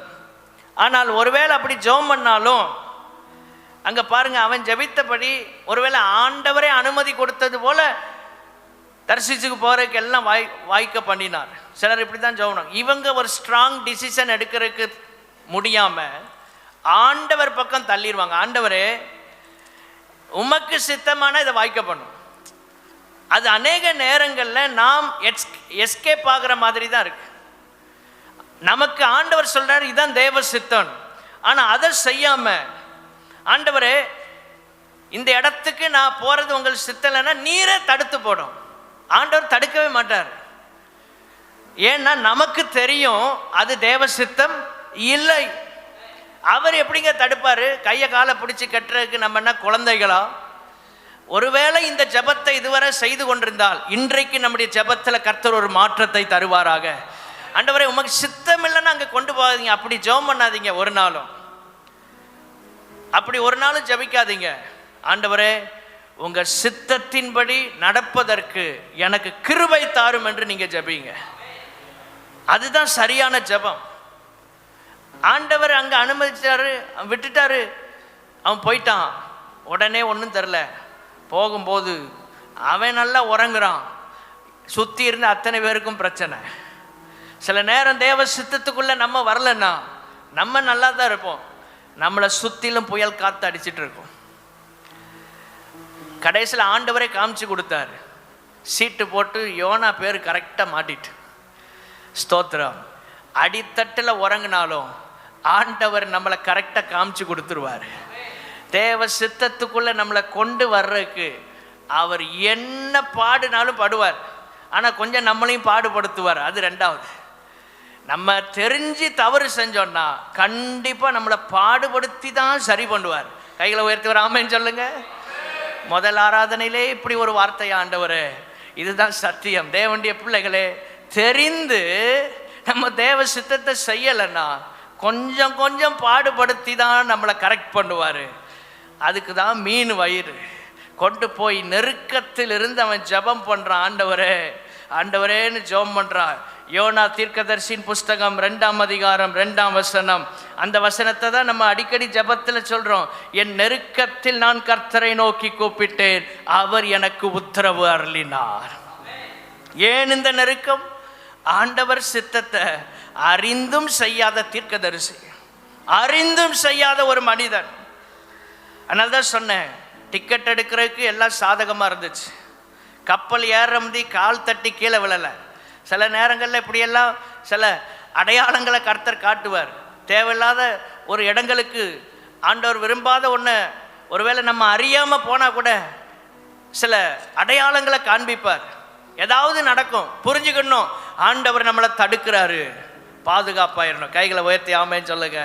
ஆனால் ஒருவேளை அப்படி ஜெபம் பண்ணாலும் அங்கே பாருங்க, அவன் ஜபித்தபடி ஒருவேளை ஆண்டவரே அனுமதி கொடுத்தது போல தர்சீசுக்கு போகிறதுக்கு எல்லாம் வாய்க்க பண்ணினார். சிலர் இப்படி தான் ஜெபம். இவங்க ஒரு ஸ்ட்ராங் டிசிஷன் எடுக்கிறதுக்கு முடியாமல் ஆண்டவர் பக்கம் தள்ளிடுவாங்க. ஆண்டவரே உமக்கு சித்தமான இதை வாய்க்க பண்ணும். அது அநேக நேரங்களில் நாம் எஸ்கேப் ஆகிற மாதிரி தான் இருக்கு. நமக்கு ஆண்டவர் சொல்றாரு இதுதான் தேவ சித்தம், ஆனால் அதை செய்யாமல் ஆண்டவரே இந்த இடத்துக்கு நான் போகிறது உங்கள் சித்தம் இல்லைன்னா நீரே தடுத்து போடும். ஆண்டவர் தடுக்கவே மாட்டார். ஏன்னா நமக்கு தெரியும் அது தேவ சித்தம் இல்லை. அவர் எப்படிங்க தடுப்பார்? கையை காலை பிடிச்சி கட்டுறதுக்கு நம்ம என்ன குழந்தைகளா? ஒருவேளை இந்த ஜெபத்தை இதுவரை செய்து கொண்டிருந்தால் இன்றைக்கு நம்முடைய ஜெபத்தில் கர்த்தர் ஒரு மாற்றத்தை தருவாராக. ஆண்டவரே உமக்கு சித்தம் இல்லைன்னா அங்கே கொண்டு போகாதீங்க, அப்படி ஜெபம் பண்ணாதீங்க. ஒரு நாளும் அப்படி ஒரு நாளும் ஜெபிக்காதீங்க. ஆண்டவரே உங்கள் சித்தத்தின்படி நடப்பதற்கு எனக்கு கிருபை தாரும் என்று நீங்கள் ஜெபிங்க. அதுதான் சரியான ஜெபம். ஆண்டவர் அங்கே அனுமதிச்சாரு, விட்டுட்டாரு, அவன் போயிட்டான். உடனே ஒன்றும் தெரில. போகும்போது அவன் நல்லா உறங்குறான். சுற்றி இருந்த அத்தனை பேருக்கும் பிரச்சனை. சில நேரம் தேவ சித்தத்துக்குள்ளே நம்ம வரலன்னா நம்ம நல்லா தான் இருப்போம், நம்மளை சுற்றிலும் புயல் காற்று அடிச்சிட்டு இருக்கோம். கடைசியில் ஆண்டவரே காமிச்சு கொடுத்தாரு, சீட்டு போட்டு யோனா பேர் கரெக்டாக மாட்டிட்டு. ஸ்தோத்திரம். அடித்தட்டில் உறங்கினாலும் ஆண்டவர் நம்மளை கரெக்டாக காமிச்சு கொடுத்துருவார். தேவ சித்தத்துக்குள்ளே நம்மளை கொண்டு வர்றதுக்கு அவர் என்ன பாடுனாலும் படுவார். ஆனால் கொஞ்சம் நம்மளையும் பாடுபடுத்துவார். அது ரெண்டாவது. நம்ம தெரிஞ்சு தவறு செஞ்சோன்னா கண்டிப்பாக நம்மளை பாடுபடுத்தி தான் சரி பண்ணுவார். கைகளை உயர்த்தி ஆமென் சொல்லுங்க. முதல் ஆராதனையிலே இப்படி ஒரு வார்த்தை, ஆண்டவர் இதுதான் சத்தியம். தேவனுடைய பிள்ளைகளே, தெரிந்து நம்ம தேவ சித்தத்தை செய்யலைன்னா கொஞ்சம் கொஞ்சம் பாடுபடுத்தி தான் நம்மளை கரெக்ட் பண்ணுவார். அதுக்கு தான் மீன் வயிறு கொண்டு போய் நெருக்கத்தில் இருந்து அவன் ஜெபம் பண்ணுறான். ஆண்டவரே ஆண்டவரேன்னு ஜெபம் பண்ணுறான். யோனா தீர்க்கதரிசியின் புஸ்தகம் 2ஆம் அதிகாரம் 2ஆம் வசனம். அந்த வசனத்தை தான் நம்ம அடிக்கடி ஜெபத்தில் சொல்கிறோம். என் நெருக்கத்தில் நான் கர்த்தரை நோக்கி கூப்பிட்டேன், அவர் எனக்கு உத்தரவு அருளினார். ஏன் இந்த நெருக்கம்? ஆண்டவர் சித்தத்தை அறிந்தும் செய்யாத தீர்க்கதரிசி, அறிந்தும் செய்யாத ஒரு மனிதன். அதனால தான் சொன்னேன், டிக்கெட் எடுக்கிறதுக்கு எல்லாம் சாதகமாக இருந்துச்சு. கப்பல் ஏறமுதி கால் தட்டி கீழே விழலை. சில நேரங்களில் இப்படியெல்லாம் சில அடையாளங்களை கர்த்தர் காட்டுவார். தேவையில்லாத ஒரு இடங்களுக்கு ஆண்டவர் விரும்பாத ஒன்று ஒருவேளை நம்ம அறியாமல் போனால் கூட சில அடையாளங்களை காண்பிப்பார். ஏதாவது நடக்கும், புரிஞ்சுக்கணும், ஆண்டவர் நம்மளை தடுக்கிறாரு, பாதுகாப்பாயிடணும். கைகளை உயர்த்தி ஆமேன்னு சொல்லுங்க.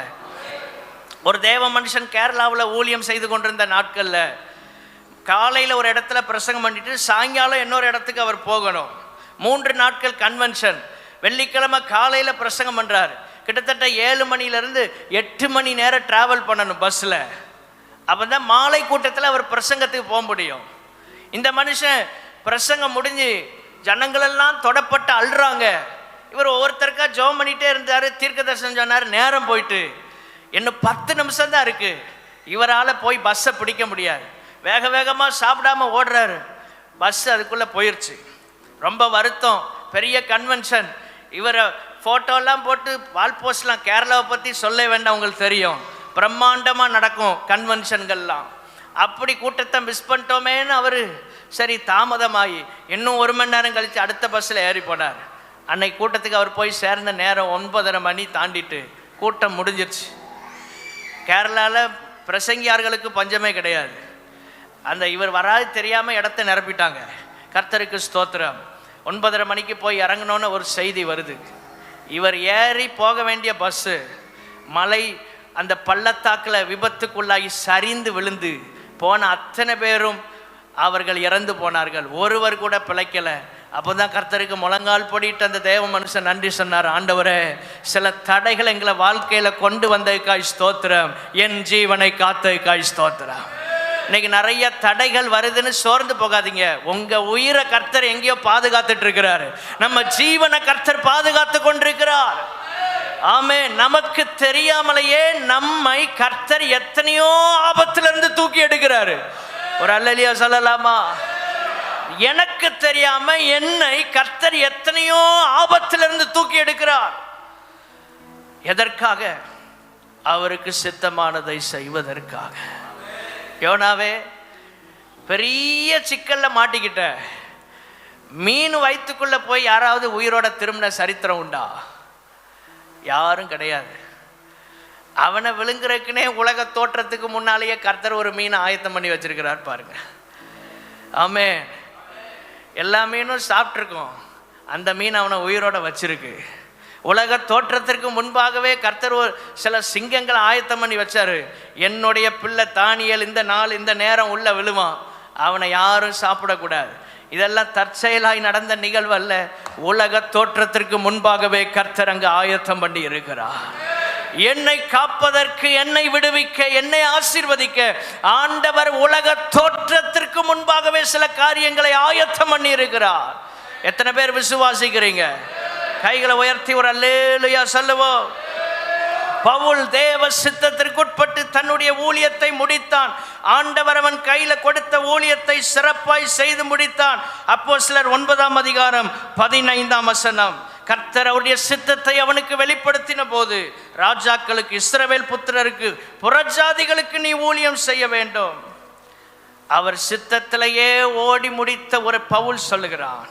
ஒரு தேவ மனுஷன் கேரளாவில் ஊழியம் செய்து கொண்டிருந்த நாட்களில் காலையில் ஒரு இடத்துல பிரசங்கம் பண்ணிட்டு சாயங்காலம் இன்னொரு இடத்துக்கு அவர் போகணும். 3 நாட்கள் கன்வென்ஷன். வெள்ளிக்கிழமை காலையில் பிரசங்கம் பண்ணுறாரு. கிட்டத்தட்ட 7 மணிலேருந்து 8 மணி நேரம் ட்ராவல் பண்ணணும் பஸ்ஸில். அப்போ தான் மாலை கூட்டத்தில் அவர் பிரசங்கத்துக்கு போக முடியும். இந்த மனுஷன் பிரசங்கம் முடிஞ்சு ஜனங்களெல்லாம் தொடப்பட்டு அழுறாங்க. இவர் ஒவ்வொருத்தருக்கா ஜெபம் பண்ணிகிட்டே இருந்தார். தீர்க்க தரிசனம் சொன்னார். நேரம் போயிட்டு இன்னும் 10 நிமிஷம் தான் இருக்குது. இவரால் போய் பஸ்ஸை பிடிக்க முடியாது. வேக வேகமாக சாப்பிடாம ஓடுறாரு. பஸ் அதுக்குள்ளே போயிடுச்சு. ரொம்ப வருத்தம். பெரிய கன்வென்ஷன். இவரை ஃபோட்டோலாம் போட்டு வால் போஸ்ட்லாம் கேரளாவை பற்றி சொல்ல வேண்டாம், உங்களுக்கு தெரியும், பிரம்மாண்டமாக நடக்கும் கன்வென்ஷன்கள்லாம். அப்படி கூட்டத்தை மிஸ் பண்ணிட்டோமேன்னு அவர் சரி தாமதமாகி இன்னும் 1 மணி நேரம் கழித்து அடுத்த பஸ்ஸில் ஏறி போனார். அன்னைக்கு கூட்டத்துக்கு அவர் போய் சேர்ந்த நேரம் 9:30 மணி தாண்டிட்டு கூட்டம் முடிஞ்சிருச்சு. கேரளாவில் பிரசங்கியார்களுக்கு பஞ்சமே கிடையாது. அந்த இவர் வராது தெரியாமல் இடத்த நிரப்பிட்டாங்க. கர்த்தருக்கு ஸ்தோத்திரம். 9:30 மணிக்கு போய் இறங்கணுன்னு ஒரு செய்தி வருது. இவர் ஏறி போக வேண்டிய பஸ்ஸு மலை அந்த பள்ளத்தாக்கில் விபத்துக்குள்ளாகி சரிந்து விழுந்து போன அத்தனை பேரும் அவர்கள் இறந்து போனார்கள். ஒருவர் கூட பிழைக்கலை. அப்போ தான் கர்த்தருக்கு முழங்கால் போடிட்டு அந்த தேவ மனுஷன் நன்றி சொன்னார். ஆண்டவரே, சில தடைகள் எங்களை வாழ்க்கையில் கொண்டு வந்ததுக்காய் ஸ்தோத்திரம், என் ஜீவனை காத்ததுக்காய் ஸ்தோத்திரம். இன்னைக்கு நிறைய தடைகள் வருதுன்னு சோர்ந்து போகாதீங்க. உங்க உயிரை கர்த்தர் எங்கேயோ பாதுகாத்துட்டு இருக்கிறாரு. நம்ம ஜீவனை கர்த்தர் பாதுகாத்து கொண்டிருக்கிறார். ஆமே. நமக்கு தெரியாமலேயே நம்மை கர்த்தர் எத்தனையோ ஆபத்திலிருந்து தூக்கி எடுக்கிறாரு. ஒரு அல்லேலூயா சொல்லலாமா? எனக்கு தெரியாம என்னை கர்த்தர் எத்தனையோ ஆபத்திலிருந்து தூக்கி எடுக்கிறார். எதற்காக? அவருக்கு சித்தமானதை செய்வதற்காக. யோனாவே, பெரிய சிக்கல்ல மாட்டிக்கிட்ட. மீன் வயிற்றுக்குள்ள போய் யாராவது உயிரோட திரும்பின சரித்திரம் உண்டா? யாரும் கிடையாது. அவனை விழுங்குறதுக்குனே உலக தோற்றத்துக்கு முன்னாலேயே கர்த்தர் ஒரு மீனை ஆயத்தம் பண்ணி வச்சிருக்கிறார் பாருங்க. ஆமே. எல்லா மீனும் சாப்பிட்ருக்கோம். அந்த மீன் அவனை உயிரோட வச்சிருக்கு. உலக தோற்றத்திற்கு முன்பாகவே கர்த்தர் ஒரு சில சிங்கங்களை ஆயத்தம் பண்ணி வச்சாரு. என்னுடைய பிள்ளை தானியல் இந்த நாள் இந்த நேரம் உள்ள விழுவான், அவனை யாரும் சாப்பிடக்கூடாது. இதெல்லாம் தற்செயலாய் நடந்த நிகழ்வு அல்ல. உலக தோற்றத்திற்கு முன்பாகவே கர்த்தர் அங்கு ஆயத்தம் பண்ணி இருக்கிறார். என்னை காப்பதற்கு, என்னை விடுவிக்க, என்னை ஆசீர்வதிக்க ஆண்டவர் உலக தோற்றத்திற்கு முன்பாகவே சில காரியங்களை ஆயத்தம் பண்ணி இருக்கிறார். எத்தனை பேர் விசுவாசிக்கிறீங்க? கைகளை உயர்த்தி ஒரு அல்லேலூயா சொல்லுவோம். பவுல் தேவ சித்தத்திற்குட்பட்டு தன்னுடைய ஊழியத்தை முடித்தான். ஆண்டவர் அவன் கையில கொடுத்த ஊழியத்தை சிறப்பாய் செய்து முடித்தான். அப்போஸ்தலர் 9:15 கர்த்தர் அவருடைய சித்தத்தை அவனுக்கு வெளிப்படுத்தின போது, ராஜாக்களுக்கு, இஸ்ரவேல் புத்திரருக்கு, புறஜாதிகளுக்கு நீ ஊழியம் செய்ய வேண்டும். அவர் சித்தத்திலேயே ஓடி முடித்த ஒரு பவுல் சொல்லுகிறான்,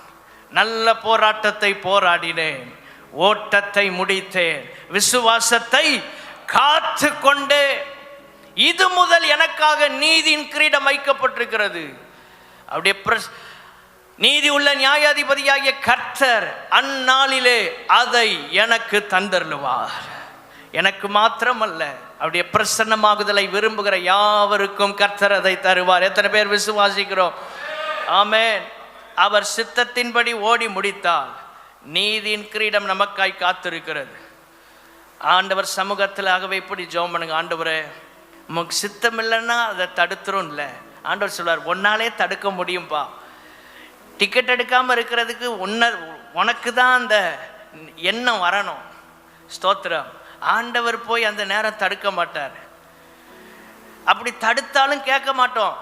நல்ல போராட்டத்தை போராடினேன், ஓட்டத்தை முடித்தேன், விசுவாசத்தை காத்து கொண்டே, இது முதல் எனக்காக நீதியின் கிரீடம் வைக்கப்பட்டிருக்கிறது. அப்படியே நீதி உள்ள நியாயாதிபதியாகிய கர்த்தர் அந்நாளிலே அதை எனக்கு தந்தருளுவார். எனக்கு மாத்திரமல்ல, அவருடைய பிரசன்னமாகுதலை விரும்புகிற யாவருக்கும் கர்த்தர் அதை தருவார். எத்தனை பேர் விசுவாசிக்கிறோம்? ஆமென். அவர் சித்தத்தின்படி ஓடி முடித்தால் நீதியின் கிரீடம் நமக்காய் காத்திருக்கிறது. ஆண்டவர் சமூகத்தில் ஆகவே இப்படி ஜெபம் பண்ணுங்க. ஆண்டவரே, உமக்கு சித்தம் இல்லைன்னா அதை தடுத்துரும் இல்லை. ஆண்டவர் சொல்வார், ஒன்னாலே தடுக்க முடியும்பா. டிக்கெட் எடுக்காமல் இருக்கிறதுக்கு உனக்கு தான் அந்த எண்ணம் வரணும். ஸ்தோத்திரம். ஆண்டவர் போய் அந்த நேரம் தடுக்க மாட்டார். அப்படி தடுத்தாலும் கேட்க மாட்டோம்.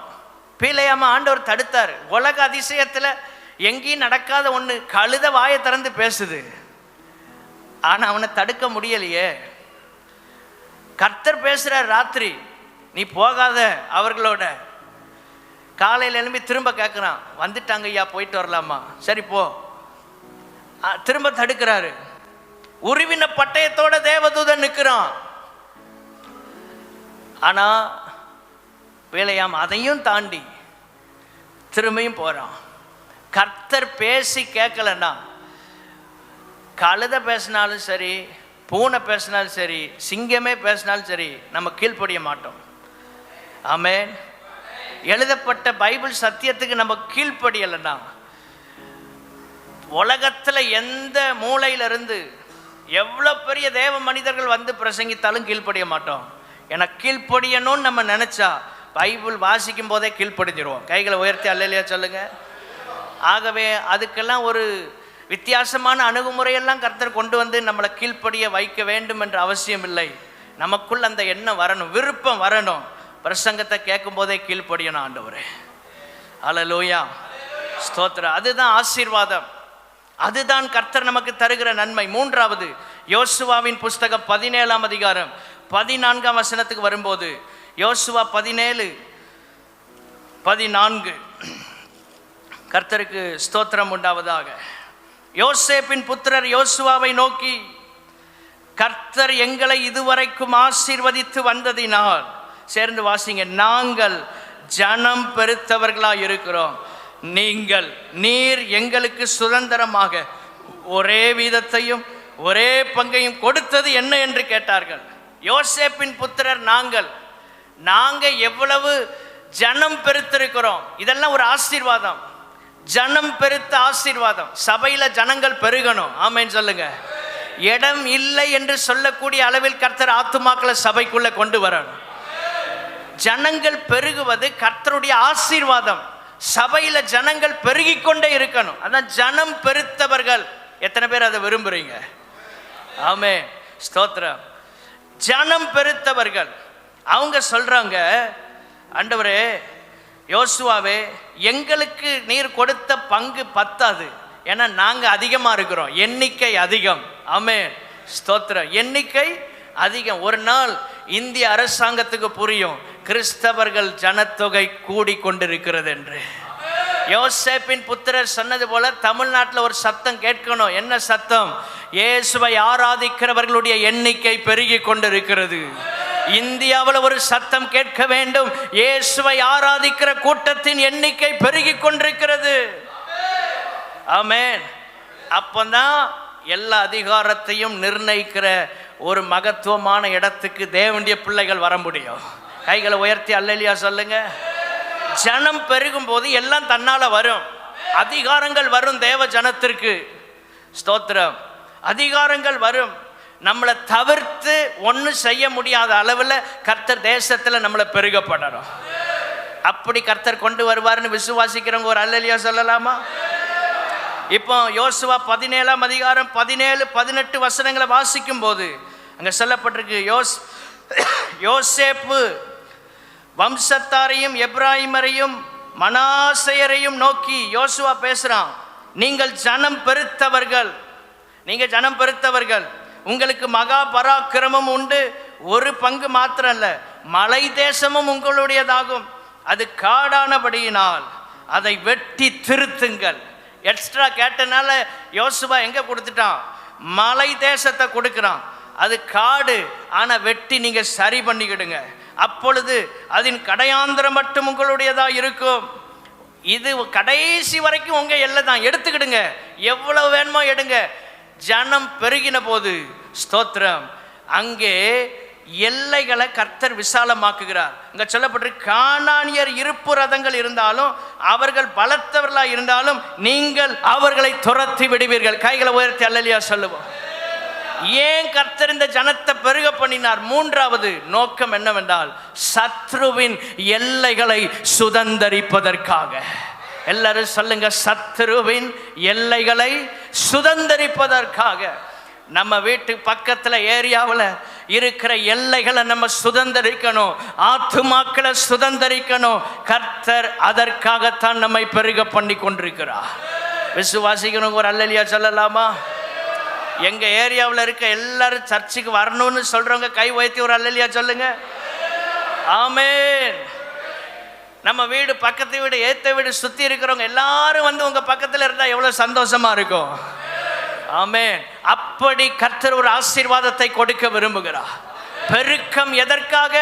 பீலையாம ஆண்டவர் தடுத்தார். உலக அதிசயத்தில் எங்கேயும் நடக்காத ஒன்று, கழுத வாயை திறந்து பேசுது. ஆனால் அவனை தடுக்க முடியலையே. கர்த்தர் பேசுகிறார் ராத்திரி, நீ போகாத அவர்களோட. காலையில் எழும்பி திரும்ப கேட்குறான், வந்துட்டாங்க ஐயா, போயிட்டு வரலாமா? சரி போ. திரும்ப தடுக்கிறாரு. உருவின பட்டயத்தோட தேவதூதன் நிற்கிறான். ஆனா வேலையாம் அதையும் தாண்டி திரும்பியும் போறான். கர்த்தர் பேசி கேட்கலன்னா, கழுதை பேசினாலும் சரி, பூனை பேசினாலும் சரி, சிங்கமே பேசினாலும் சரி, நம்ம கீழ்ப்படிய மாட்டோம். ஆமென். எழுதப்பட்ட பைபிள் சத்தியத்துக்கு நம்ம கீழ்ப்படியலைன்னா, உலகத்தில் எந்த மூலையிலிருந்து எவ்வளோ பெரிய தேவ மனிதர்கள் வந்து பிரசங்கித்தாலும் கீழ்ப்படிய மாட்டோம். ஏன்னா கீழ்ப்படியணும்னு நம்ம நினச்சா பைபிள் வாசிக்கும் போதே கீழ்ப்படிஞ்சிருவோம். கைகளை உயர்த்தி அல்லேலூயா சொல்லுங்க. ஆகவே அதுக்கெல்லாம் ஒரு வித்தியாசமான அணுகுமுறையெல்லாம் கர்த்தர் கொண்டு வந்து நம்மளை கீழ்ப்படிய வைக்க வேண்டும் என்ற அவசியம் இல்லை. நமக்குள் அந்த எண்ணம் வரணும், விருப்பம் வரணும். பிரசங்கத்தை கேட்கும் போதே கீழ்ப்படியணும். ஆண்டவரே அல்லேலூயா, ஸ்தோத்திரம். அதுதான் ஆசீர்வாதம், அதுதான் கர்த்தர் நமக்கு தருகிற நன்மை. மூன்றாவது, யோசுவாவின் புஸ்தகம் 17ஆம் அதிகாரம் 14ஆம் வசனத்துக்கு வரும்போது, யோசுவா 17:14, கர்த்தருக்கு ஸ்தோத்திரம் உண்டாவதாக. யோசேப்பின் புத்திரர் யோசுவாவை நோக்கி, கர்த்தர் எங்களை இதுவரைக்கும் ஆசீர்வதித்து வந்ததினால், சேர்ந்து வாசிங்க, நாங்கள் ஜனம் பெருத்தவர்களாக இருக்கிறோம். நீர் எங்களுக்கு சுதந்திரமாக ஒரே வீதத்தையும் ஒரே பங்கையும் கொடுத்தது என்ன என்று கேட்டார்கள். யோசேப்பின் புத்திரர் நாங்க எவ்வளவு ஜனம் பெருத்திருக்கிறோம். இதெல்லாம் ஒரு ஆசீர்வாதம், ஜனம் பெருத்த ஆசீர்வாதம். சபையில ஜனங்கள் பெருகணும். ஆமென் சொல்லுங்க. இடம் இல்லை என்று சொல்லக்கூடிய அளவில் கர்த்தர் ஆத்துமாக்களை சபைக்குள்ள கொண்டு வரணும். ஜனங்கள் பெருகுவது கர்த்தருடைய ஆசீர்வாதம். சபையில ஜனங்கள் பெருகிக்கொண்டே இருக்கணும். அதான் ஜனம் பெருத்தவர்கள். எத்தனை பேர் அதை விரும்புறீங்க? ஆமென், ஸ்தோத்திரம். ஜனம் பெருத்தவர்கள் அவங்க சொல்றாங்க, ஆண்டவரே யோசுவாவே, எங்களுக்கு நீர் கொடுத்த பங்கு பத்தாது, ஏன்னா நாங்க அதிகமா இருக்கிறோம், எண்ணிக்கை அதிகம். ஆமென், ஸ்தோத்திரம். எண்ணிக்கை அதிகம். ஒரு நாள் இந்திய அரசாங்கத்துக்கு புரியும் கிறிஸ்தவர்கள் ஜனத்தொகை கூடிக்கொண்டிருக்கிறது என்று. யோசேப்பின் புத்திரர் சொன்னது போல தமிழ்நாட்டில் ஒரு சத்தம் கேட்கணும். என்ன சத்தம்? இயேசுவை ஆராதிக்கிறவர்களுடைய எண்ணிக்கை பெருகி கொண்டிருக்கிறது. இந்தியாவில் ஒரு சத்தம் கேட்க வேண்டும், இயேசுவை ஆராதிக்கிற கூட்டத்தின் எண்ணிக்கை பெருகி கொண்டிருக்கிறது. ஆமென். அப்பதான் எல்லா அதிகாரத்தையும் நிர்ணயிக்கிற ஒரு மகத்துவமான இடத்துக்கு தேவனுடைய பிள்ளைகள் வர முடியும். கைகளை உயர்த்தி அல்லேலூயா சொல்லுங்க. ஜனம் பெருகும் போது எல்லாம் தன்னால வரும். அதிகாரங்கள் வரும் தேவ ஜனத்திற்கு. ஸ்தோத்திரம். அதிகாரங்கள் வரும். நம்மளை தவிர்த்து ஒன்றும் செய்ய முடியாத அளவில் கர்த்தர் தேசத்தில் நம்மளை பெருகப்படணும். அப்படி கர்த்தர் கொண்டு வருவார்னு விசுவாசிக்கிறவங்க ஒரு அல்லேலூயா சொல்லலாமா? இப்போ யோசுவா 17ஆம் அதிகாரம் 17-18 வசனங்களை வாசிக்கும் போது அங்கே சொல்லப்பட்டிருக்கு, யோசேப்பு வம்சத்தாரையும் எப்ராஹிமரையும் மனாசேயரையும் நோக்கி யோசுவா பேசுறான், நீங்கள் ஜனம் பெருத்தவர்கள், உங்களுக்கு மகா பராக்கிரமம் உண்டு. ஒரு பங்கு மாத்திரம் அல்ல, மலை தேசமும் உங்களுடையதாகும். அது காடானபடியினால் அதை வெட்டி திருத்துங்கள். எக்ஸ்ட்ரா கேட்டனால யோசுவா எங்க கொடுத்துட்டான்? மலை தேசத்தை கொடுக்கிறான். அது காடு, ஆனா வெட்டி நீங்க சரி பண்ணிக்கிடுங்க. அப்பொழுது அதன் கடையாந்திரம் மட்டும் உங்களுடையதா இருக்கும். இது கடைசி வரைக்கும் உங்க எல்லை தான், எடுத்துக்கிடுங்க, எவ்வளவு வேணுமோ எடுங்க. ஜனம் பெருகின போது, ஸ்தோத்திரம், அங்கே எல்லைகளை கர்த்தர் விசாலமாக்குகிறார். இங்க சொல்லப்பட்டிருக்கு, கானானியர் இருப்பு ரதங்கள் இருந்தாலும் அவர்கள் பலத்தவர்களாக இருந்தாலும் நீங்கள் அவர்களை துரத்தி விடுவீர்கள். கைகளை உயர்த்தி அல்லேலூயா சொல்லுவோம். ஏன் கர்த்தர் இந்த ஜனத்தை பெருக பண்ணினார்? மூன்றாவது நோக்கம் என்னவென்றால், சத்ருவின் எல்லைகளை சுதந்தரிப்பதற்காக. எல்லாரும் சொல்லுங்க, சத்ருவின் எல்லைகளை சுதந்தரிப்பதற்காக. நம்ம வீட்டு பக்கத்தில் ஏரியாவில் இருக்கிற எல்லைகளை நம்ம சுதந்தரிக்கணும், ஆத்துமாக்களை சுதந்தரிக்கணும். கர்த்தர் அதற்காகத்தான் நம்மை பெருக பண்ணி கொண்டிருக்கிறார். விசுவாசிக்கணும் ஒரு அல்லேலூயா சொல்லலாமா? எங்க ஏரியாவில் இருக்க எல்லாரும் சர்ச்சுக்கு வரணும்னு சொல்றவங்க கை உயர்த்தி ஒரு அல்லேலூயா சொல்லுங்க. ஆமென். நம்ம வீடு, பக்கத்து வீடு, ஏத்த வீடு, சுத்தி இருக்கிறவங்க எல்லாரும் வந்து உங்க பக்கத்துல இருந்தா எவ்வளவு சந்தோஷமா இருக்கும். ஆமென். அப்படி கர்த்தர் ஒரு ஆசீர்வாதத்தை கொடுக்க விரும்புகிறார். பெருக்கம் எதற்காக?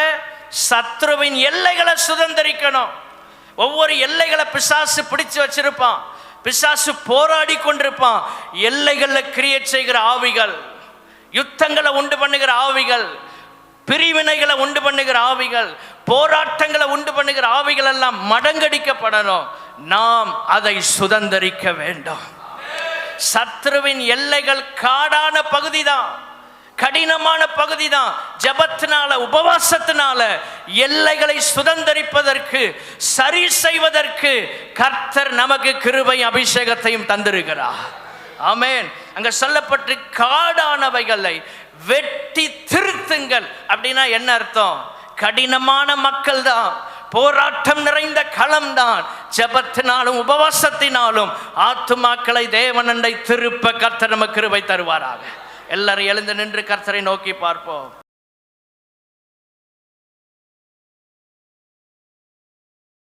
சத்ருவின் எல்லைகளை சுதந்தரிக்கணும். ஒவ்வொரு எல்லைகளை பிசாசு பிடிச்சு வச்சிருப்பான், பிசாசு போராடி கொண்டிருப்பான். எல்லைகளை கிரியேட் செய்கிற ஆவிகள், யுத்தங்களை உண்டு பண்ணுகிற ஆவிகள், பிரிவினைகளை உண்டு பண்ணுகிற ஆவிகள், போராட்டங்களை உண்டு பண்ணுகிற ஆவிகள் எல்லாம் மடங்கடிக்கப்படணும். நாம் அதை சுதந்தரிக்க வேண்டும். சத்ருவின் எல்லைகள் காடான பகுதி தான், கடினமான பகுதி தான். ஜபத்தினால, உபவாசத்தினால எல்லைகளை சுதந்தரிப்பதற்கு, சரி செய்வதற்கு கர்த்தர் நமக்கு கிருபை அபிஷேகத்தையும் தந்திருக்கிறார். ஆமென். அங்க சொல்லப்பட்டு காடானவைகளை வெட்டி திருத்துங்கள். அப்படின்னா என்ன அர்த்தம்? கடினமான மக்கள் தான், போராட்டம் நிறைந்த களம் தான். ஜபத்தினாலும் உபவாசத்தினாலும் ஆத்துமாக்களை தேவனண்டை திருப்ப கர்த்தர் நமக்கு கிருபை தருவாராக. எல்லாரும் எழுந்து நின்று கர்த்தரை நோக்கி பார்ப்போம்.